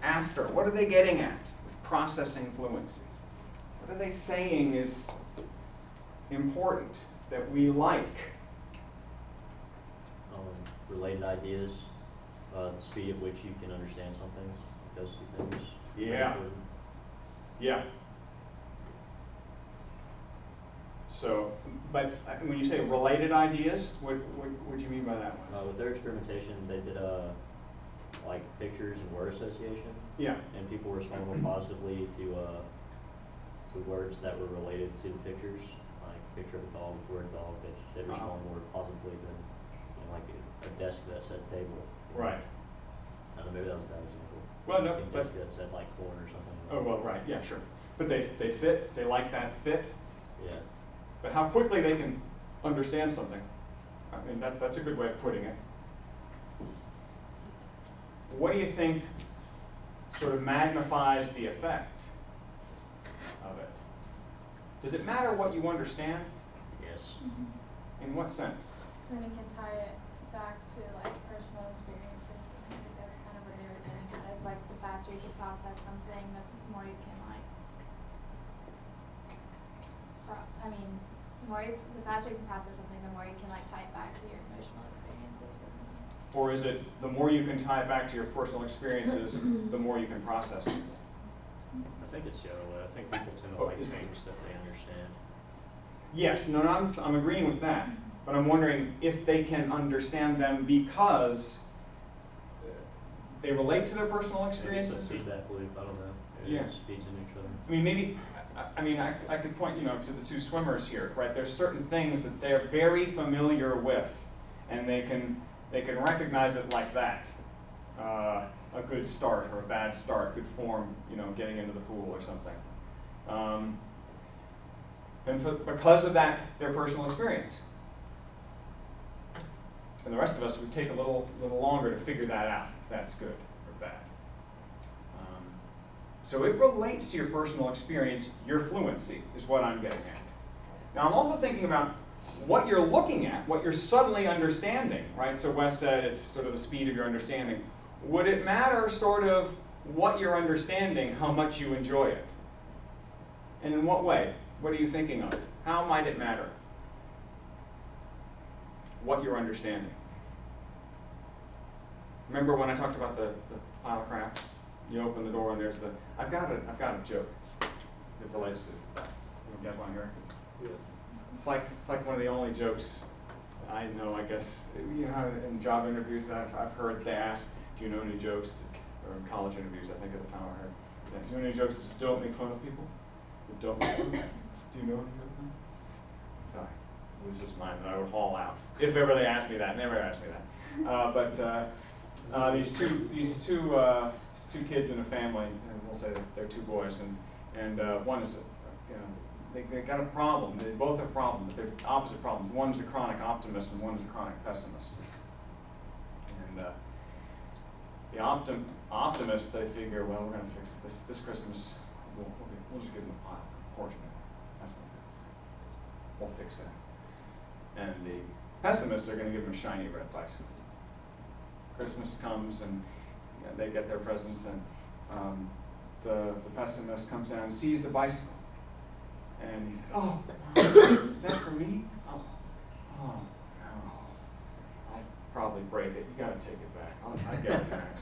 after? What are they getting at with processing fluency? What are they saying is important that we like? Related ideas, the speed at which you can understand something, those two things. Yeah. Yeah. So, but when you say related ideas, what do you mean by that one? With their experimentation, they did like pictures and word association. Yeah. And people responded more positively to words that were related to the pictures, like picture of a dog with the word dog. They respond more positively than like a desk that said table. Right. I don't know, maybe that was a bad example. Well, no, a desk that said like corn or something. Oh well, right. Yeah, sure. But they fit. They like that fit. Yeah. But how quickly they can understand something. I mean, that's a good way of putting it. What do you think sort of magnifies the effect of it? Does it matter what you understand? Yes. Mm-hmm. In what sense? Then you can tie it back to like personal experiences. I think that's kind of what they were getting at. Is like the faster you can process something, the more you can like. The faster you can process something, the more you can like tie it back to your emotional experiences. Or is it the more you can tie it back to your personal experiences, the more you can process it? I think it's the other way. I think people tend to like things that they understand. Yes, no, I'm agreeing with that. But I'm wondering if they can understand them because they relate to their personal experiences. It's a feedback loop. I don't know. Yeah. It feeds into each other. I mean, maybe. I could point, to the two swimmers here, right? There's certain things that they're very familiar with, and they can recognize it like that. a good start or a bad start could form, getting into the pool or something. And because of that, their personal experience. And the rest of us would take a little longer to figure that out, if that's good or bad. So it relates to your personal experience. Your fluency is what I'm getting at. Now I'm also thinking about what you're looking at, what you're suddenly understanding, right? So Wes said it's sort of the speed of your understanding. Would it matter sort of what you're understanding, how much you enjoy it? And in what way? What are you thinking of? How might it matter? What you're understanding. Remember when I talked about the pile of crap? You open the door and there's I've got a joke that relates to that. You guys want to hear it? Yes. It's like one of the only jokes I know, I guess. You know, in job interviews I've heard they ask, do you know any jokes? Or in college interviews, I think at the time I heard, do you know any jokes that don't make fun of people? That don't make fun of people? Do you know any of them? Sorry, this is mine that I would haul out. If ever they asked me that, never asked me that. These two kids in a family, and we'll say that they're two boys, and one is they got a problem. They both have problems. They're opposite problems. One's a chronic optimist, and one's a chronic pessimist. And the optimist, they figure, well, we're going to fix it this Christmas. We'll just give them a pile, a portion. That's what we'll fix that. And the pessimists are going to give them a shiny red bicycle. Christmas comes and they get their presents, and the pessimist comes down and sees the bicycle, and he says, "Oh, is that for me? Oh, I'll probably break it. You got to take it back. I'll get it back."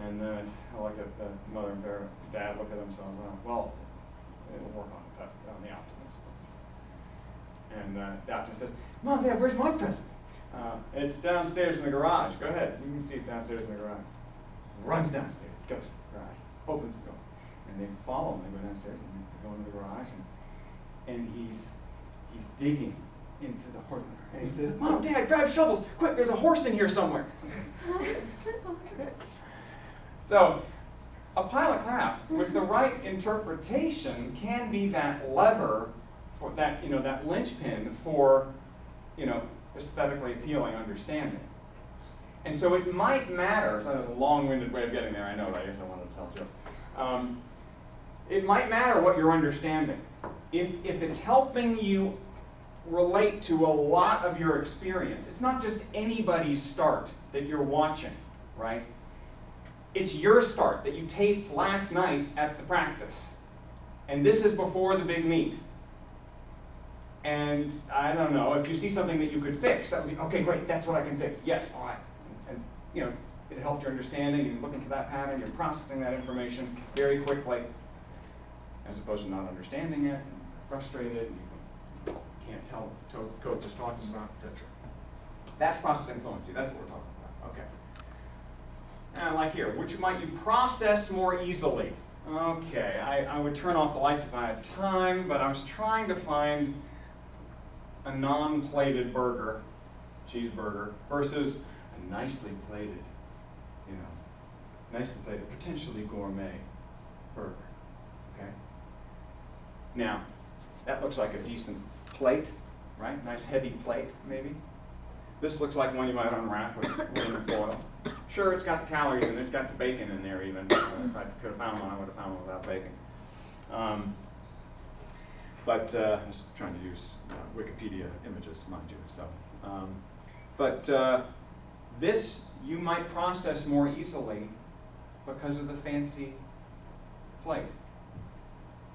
And I look at the mother and dad look at themselves. Well, it'll work on the optimist. And the optimist says, "Mom, Dad, where's my present?" It's downstairs in the garage. Go ahead. You can see it downstairs in the garage. Runs downstairs, goes to the garage, opens the door, and they follow him. They go downstairs and they go into the garage, and he's digging into the horse. And he says, "Mom, Dad, grab shovels, quick! There's a horse in here somewhere." So, a pile of crap with the right interpretation can be that lever for that, that linchpin for, aesthetically appealing understanding. And so it might matter, so that's a long-winded way of getting there, I know, but I guess I wanted to tell you. It might matter what you're understanding. If it's helping you relate to a lot of your experience, it's not just anybody's start that you're watching, right? It's your start that you taped last night at the practice. And this is before the big meet. And I don't know, if you see something that you could fix, that would be, okay, great, that's what I can fix. Yes, all right. And it helped your understanding, you're looking for that pattern, you're processing that information very quickly, as opposed to not understanding it, and frustrated, and you can't tell what the coach is talking about, etc. That's processing fluency, that's what we're talking about. Okay. And like here, which might you process more easily? Okay, I would turn off the lights if I had time, but I was trying to find a non-plated burger, cheeseburger, versus a nicely plated, potentially gourmet burger, okay? Now, that looks like a decent plate, right? Nice heavy plate, maybe. This looks like one you might unwrap with aluminum foil. Sure, it's got the calories in it, it's got some bacon in there even. If I could have found one, I would have found one without bacon. But I'm just trying to use Wikipedia images, mind you. So, this you might process more easily because of the fancy plate.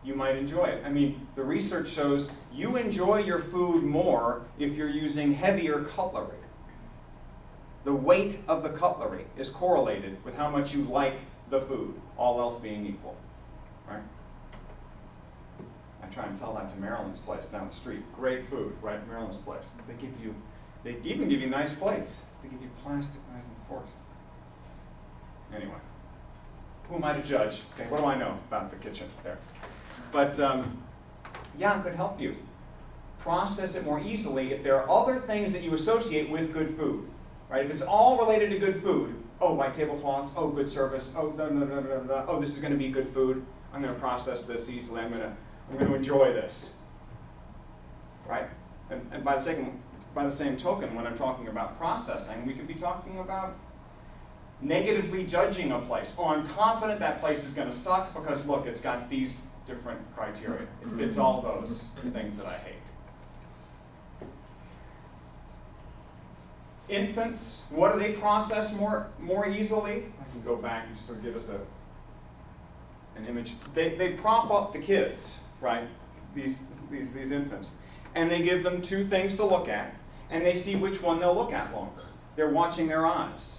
You might enjoy it. I mean, the research shows you enjoy your food more if you're using heavier cutlery. The weight of the cutlery is correlated with how much you like the food, all else being equal, right? I try and tell that to Marilyn's place down the street. Great food, right? Marilyn's place. They even give you nice plates. They give you plastic knives and forks. Anyway, who am I to judge? Okay, what do I know about the kitchen there? But yeah, it could help you process it more easily if there are other things that you associate with good food, right? If it's all related to good food, oh, white tablecloths, oh, good service, oh, oh, this is going to be good food. I'm going to process this easily. I'm going to enjoy this, right? And by the same token, when I'm talking about processing, we could be talking about negatively judging a place. Oh, I'm confident that place is going to suck because look, it's got these different criteria. It fits all those things that I hate. Infants, what do they process more easily? I can go back and just sort of give us an image. They prop up the kids, right? These infants. And they give them two things to look at, and they see which one they'll look at longer. They're watching their eyes.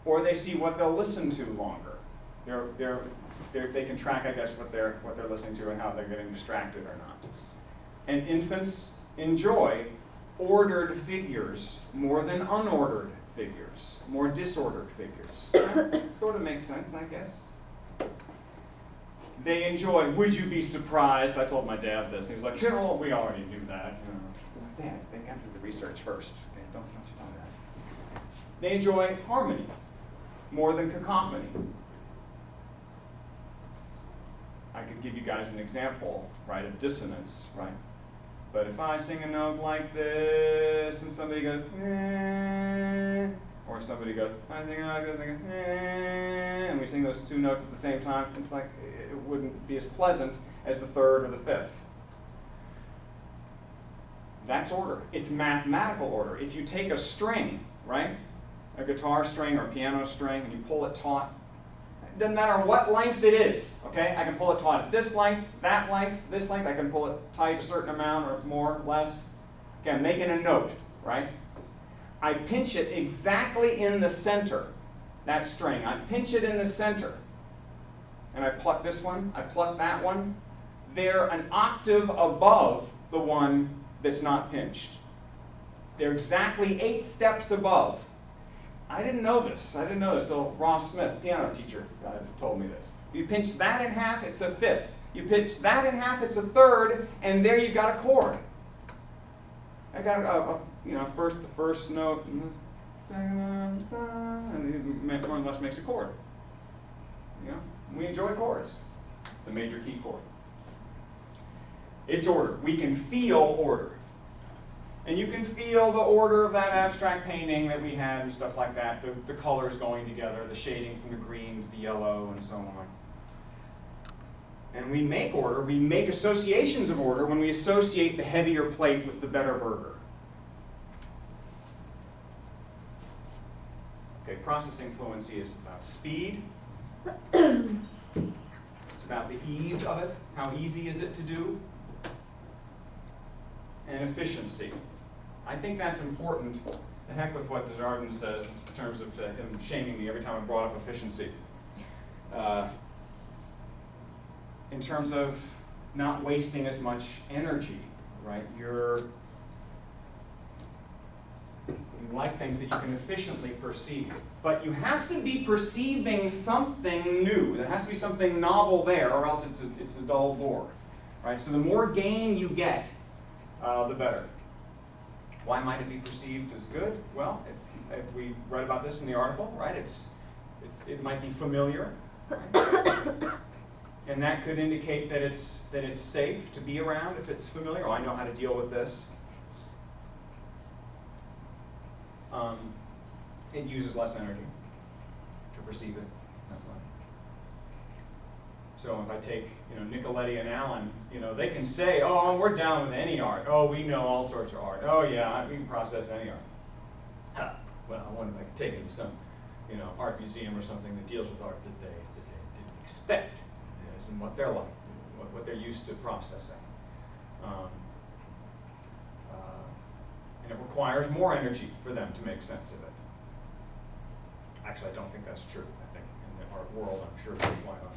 Or they see what they'll listen to longer. They can track, I guess, what they're listening to and how they're getting distracted or not. And infants enjoy ordered figures more than unordered figures, more disordered figures. Sort of makes sense, I guess. They enjoy, would you be surprised? I told my dad this. He was like, oh, we already knew that. You know. Dad, they got to do the research first. Okay, don't you tell me that. They enjoy harmony more than cacophony. I could give you guys an example, right, of dissonance, right? But if I sing a note like this, and somebody goes, eh, or somebody goes, I sing a note like this, eh, and we sing those two notes at the same time, it's like, it wouldn't be as pleasant as the third or the fifth. That's order. It's mathematical order. If you take a string, right, a guitar string or a piano string, and you pull it taut, it doesn't matter what length it is, okay? I can pull it taut at this length, this length. I can pull it tight a certain amount or more, less. Okay, I'm making a note, right? I pinch it exactly in the center, that string. I pinch it in the center. And I pluck this one, I pluck that one. They're an octave above the one that's not pinched. They're exactly 8 steps above. I didn't know this till Ross Smith, piano teacher, told me this. You pinch that in half, it's a fifth. You pinch that in half, it's a third, and there you've got a chord. I got the first note, and more or less makes a chord. You know, we enjoy chords. It's a major key chord. It's order. We can feel order. And you can feel the order of that abstract painting that we had and stuff like that, the colors going together, the shading from the green to the yellow and so on. And we make order, we make associations of order when we associate the heavier plate with the better burger. Okay, processing fluency is about speed. It's about the ease of it. How easy is it to do? And efficiency. I think that's important. The heck with what Desjardins says in terms of him shaming me every time I brought up efficiency. In terms of not wasting as much energy, right? You like things that you can efficiently perceive. But you have to be perceiving something new. There has to be something novel there, or else it's a dull bore. Right? So the more gain you get, the better. Why might it be perceived as good? Well, we read about this in the article, right? It might be familiar, right? And that could indicate that it's safe to be around if it's familiar. Oh, I know how to deal with this. It uses less energy to perceive it. So if I take, Nicoletti and Allen, they can say, oh, we're down with any art. Oh, we know all sorts of art. Oh, yeah, we can process any art. Huh. Well, I wonder if I could take it to some, art museum or something that deals with art that they didn't expect, and what they're like, what they're used to processing. And it requires more energy for them to make sense of it. Actually, I don't think that's true. I think in the art world, I'm sure they're quite on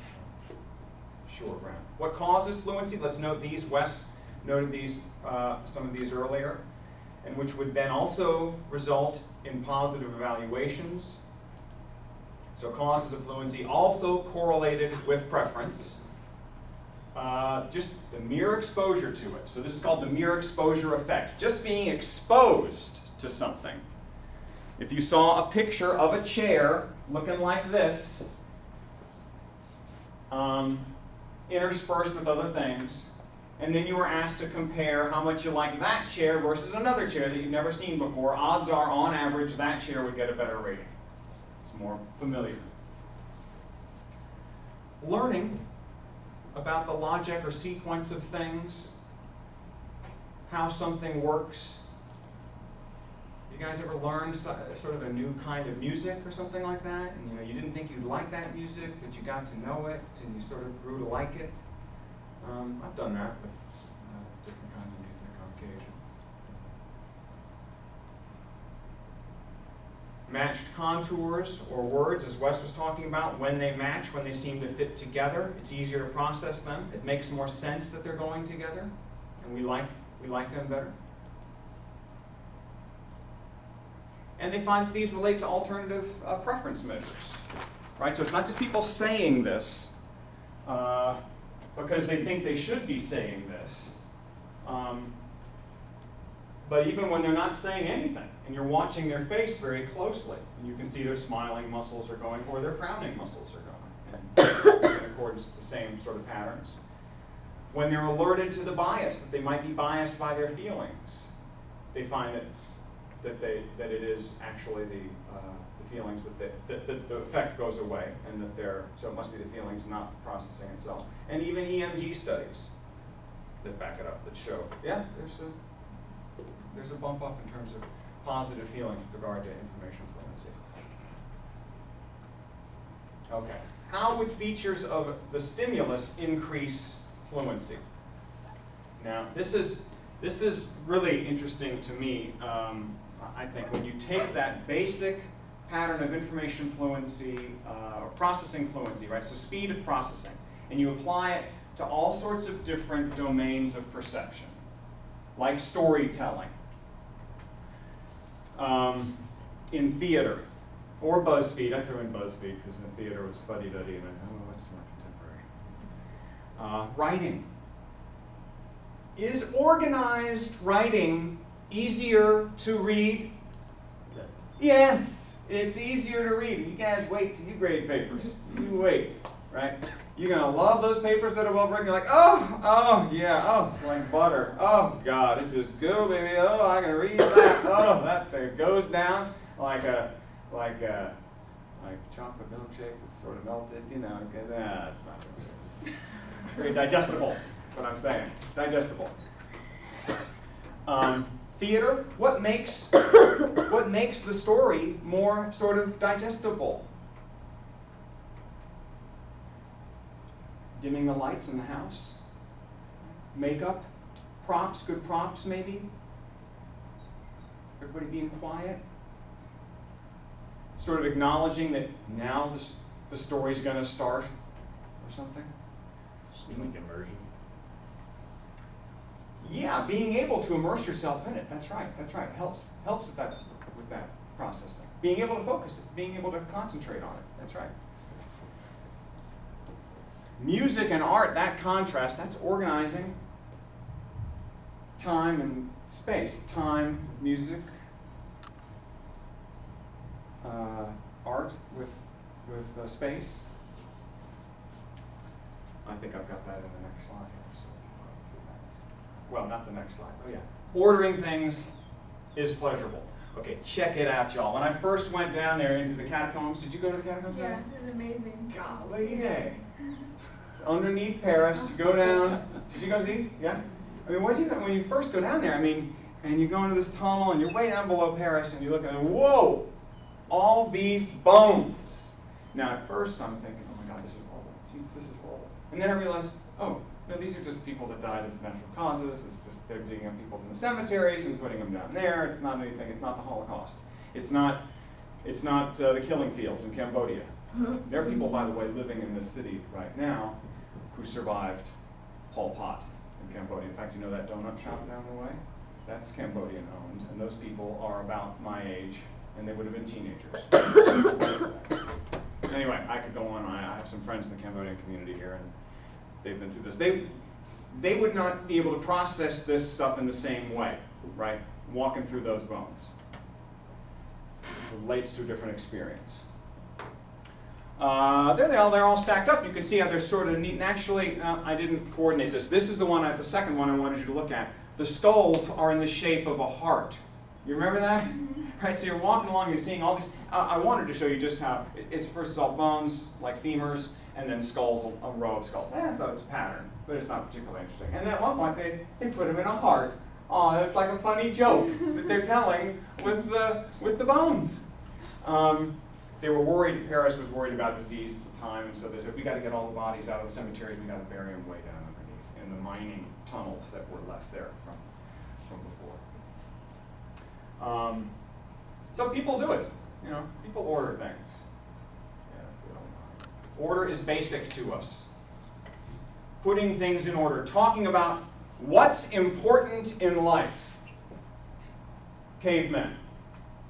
sure ground. What causes fluency? Let's note these. Wes noted these, some of these earlier, and which would then also result in positive evaluations. So causes of fluency also correlated with preference. Just the mere exposure to it. So this is called the mere exposure effect. Just being exposed to something. If you saw a picture of a chair looking like this, interspersed with other things, and then you were asked to compare how much you like that chair versus another chair that you've never seen before, odds are, on average, that chair would get a better rating. It's more familiar. Learning about the logic or sequence of things, how something works. You guys ever learned sort of a new kind of music or something like that? And you didn't think you'd like that music, but you got to know it and you sort of grew to like it. I've done that with different kinds of music on occasion. Matched contours or words, as Wes was talking about, when they match, when they seem to fit together, it's easier to process them. It makes more sense that they're going together, and we like them better. And they find that these relate to alternative preference measures, right? So it's not just people saying this because they think they should be saying this, but even when they're not saying anything, and you're watching their face very closely, and you can see their smiling muscles are going, or their frowning muscles are going, and in accordance with the same sort of patterns. When they're alerted to the bias, that they might be biased by their feelings, they find that it is actually the feelings that the effect goes away, and that so it must be the feelings, not the processing itself. And even EMG studies that back it up, that show, yeah, there's a bump up in terms of positive feelings with regard to information fluency. Okay, how would features of the stimulus increase fluency? Now, this is really interesting to me. I think when you take that basic pattern of information fluency, or processing fluency, right, so speed of processing, and you apply it to all sorts of different domains of perception, like storytelling, in theater, or BuzzFeed. I threw in BuzzFeed because in the theater it was fuddy-duddy, and what's more contemporary? Writing. Is organized writing easier to read? Okay. Yes, it's easier to read. You guys wait till you grade papers. You wait, right? You're going to love those papers that are well written. You're like, oh, yeah, oh, it's like butter. Oh, God, it just go, baby. Oh, I can read that. Oh, that thing goes down like chocolate milkshake that's sort of melted, it's not very digestible, is what I'm saying. Digestible. Theater, what makes the story more sort of digestible? Dimming the lights in the house, makeup, props, good props maybe, everybody being quiet, sort of acknowledging that now the story's going to start or something. Just mean like immersion. Yeah, being able to immerse yourself in it. That's right. Helps with that processing. Being able to focus it, being able to concentrate on it. That's right. Music and art, that contrast, that's organizing time and space. Time, music, art with space. I think I've got that in the next slide. Well, not the next slide. Oh, yeah. Ordering things is pleasurable. Okay, check it out, y'all. When I first went down there into the catacombs, did you go to the catacombs? Yeah, it was amazing. Golly day. Underneath Paris, you go down. Did you go see? Yeah? I mean, when you first go down there, I mean, and you go into this tunnel, and you're way down below Paris, and you look at it, whoa! All these bones. Now, at first, I'm thinking, oh my God, this is horrible. Jesus, this is horrible. And then I realized, oh, no, these are just people that died of natural causes. It's just they're digging up people from the cemeteries and putting them down there. It's not anything. It's not the Holocaust. It's not the killing fields in Cambodia. There are people, by the way, living in this city right now who survived Pol Pot in Cambodia. In fact, you know that donut shop down the way? That's Cambodian owned, and those people are about my age, and they would have been teenagers. Anyway, I could go on. I have some friends in the Cambodian community here, and they've been through this. They would not be able to process this stuff in the same way, right? Walking through those bones. relates to a different experience. There they are, they're all stacked up. You can see how they're sort of neat. And actually, I didn't coordinate this. This is the second one I wanted you to look at. The skulls are in the shape of a heart. You remember that? Right, so you're walking along, you're seeing all these. I wanted to show you just how it's first all bones, like femurs, and then skulls, a row of skulls. So it's a pattern, but it's not particularly interesting. And then at one point, they put them in a heart. Oh, that's like a funny joke that they're telling with the bones. They were worried, Paris was worried about disease at the time, and so they said, we got to get all the bodies out of the cemeteries, we got to bury them way down underneath in the mining tunnels that were left there from before. So people do it, people order things. Yeah, if they don't mind. Order is basic to us. Putting things in order, talking about what's important in life. Cavemen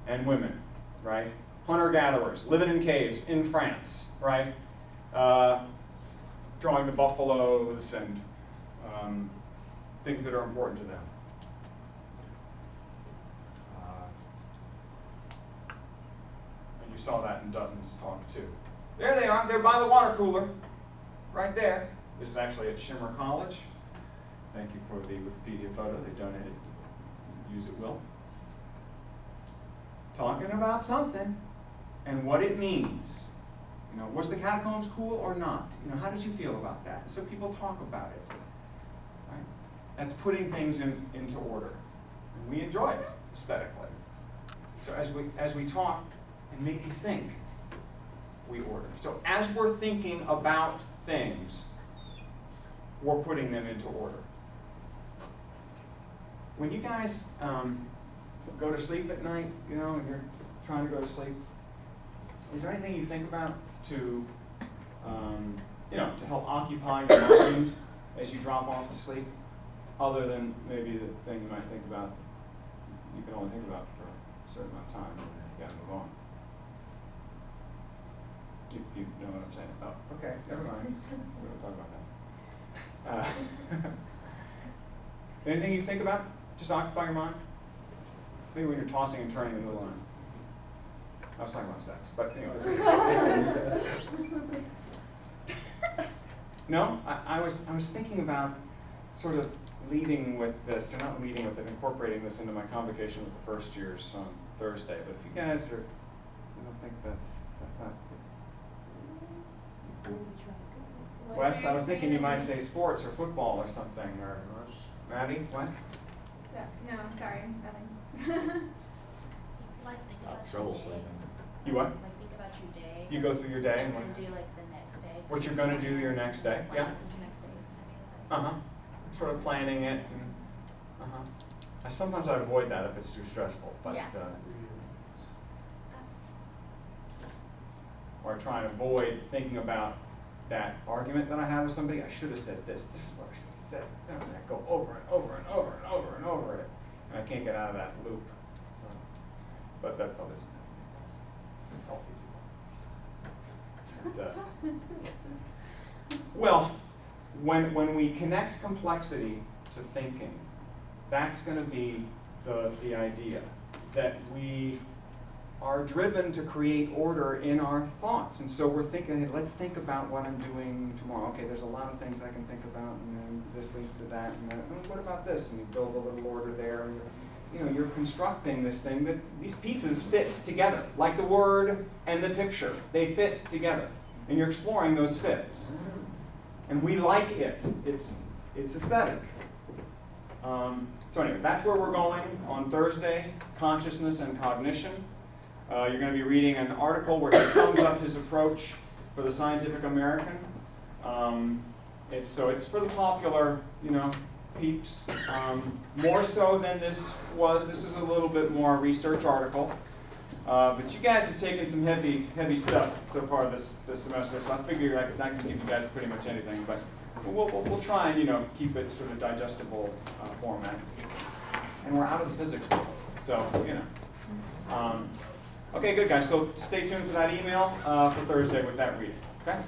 and women, right? Hunter-gatherers, living in caves in France, right? Drawing the buffaloes and things that are important to them. And you saw that in Dutton's talk too. There they are, they're by the water cooler, right there. This is actually at Shimmer College. Thank you for the Wikipedia photo, they donated. Use it will. Talking about something and what it means. Was the catacombs cool or not? How did you feel about that? So people talk about it. Right? That's putting things into order. And we enjoy it aesthetically. So as we talk and make you think, we order. So as we're thinking about things, we're putting them into order. When you guys go to sleep at night, and you're trying to go to sleep, is there anything you think about to help occupy your mind as you drop off to sleep, other than maybe the thing you might think about, you can only think about for a certain amount of time, and then you gotta move on. You know what I'm saying? Oh, okay, never mind. We don't talk about that. Anything you think about? Just occupy your mind? Maybe when you're tossing and turning in the line. I was talking about sex, but anyway. No, I was thinking about sort of leading with this, or not leading with it, incorporating this into my convocation with the first years on Thursday. But if you guys are, I don't think that's not. Wes, I was thinking you might say sports or football or something, or Maddie, what? No, sorry, nothing. Like think about Trouble your day. sleeping. You what? Like think about your day. You go through your day and what what? you're gonna do like the next day. What you're gonna do your next day, Like, yeah. what your next day is gonna be like. Sort of planning it. And, sometimes I avoid that if it's too stressful, but Yeah. Or I try and avoid thinking about that argument that I had with somebody. I should have said this. This is what I should have said. And I go over and over and over and over and over it, and I can't get out of that loop. So, but that bothers me. Healthy people. Well, when we connect complexity to thinking, that's going to be the idea that we are driven to create order in our thoughts. And so we're thinking, hey, let's think about what I'm doing tomorrow. Okay, there's a lot of things I can think about, and then this leads to that, and then, what about this? And you build a little order there, and you're constructing this thing that these pieces fit together, like the word and the picture. They fit together, and you're exploring those fits. And we like it. It's aesthetic. So anyway, that's where we're going on Thursday, consciousness and cognition. You're going to be reading an article where he sums up his approach for the Scientific American. It's for the popular, peeps. More so than this was. This is a little bit more research article. But you guys have taken some heavy stuff so far this semester, so I figure I can give you guys pretty much anything. But we'll try and keep it sort of digestible format. And we're out of the physics world, so okay, good guys. So stay tuned for that email for Thursday with that reading. Okay.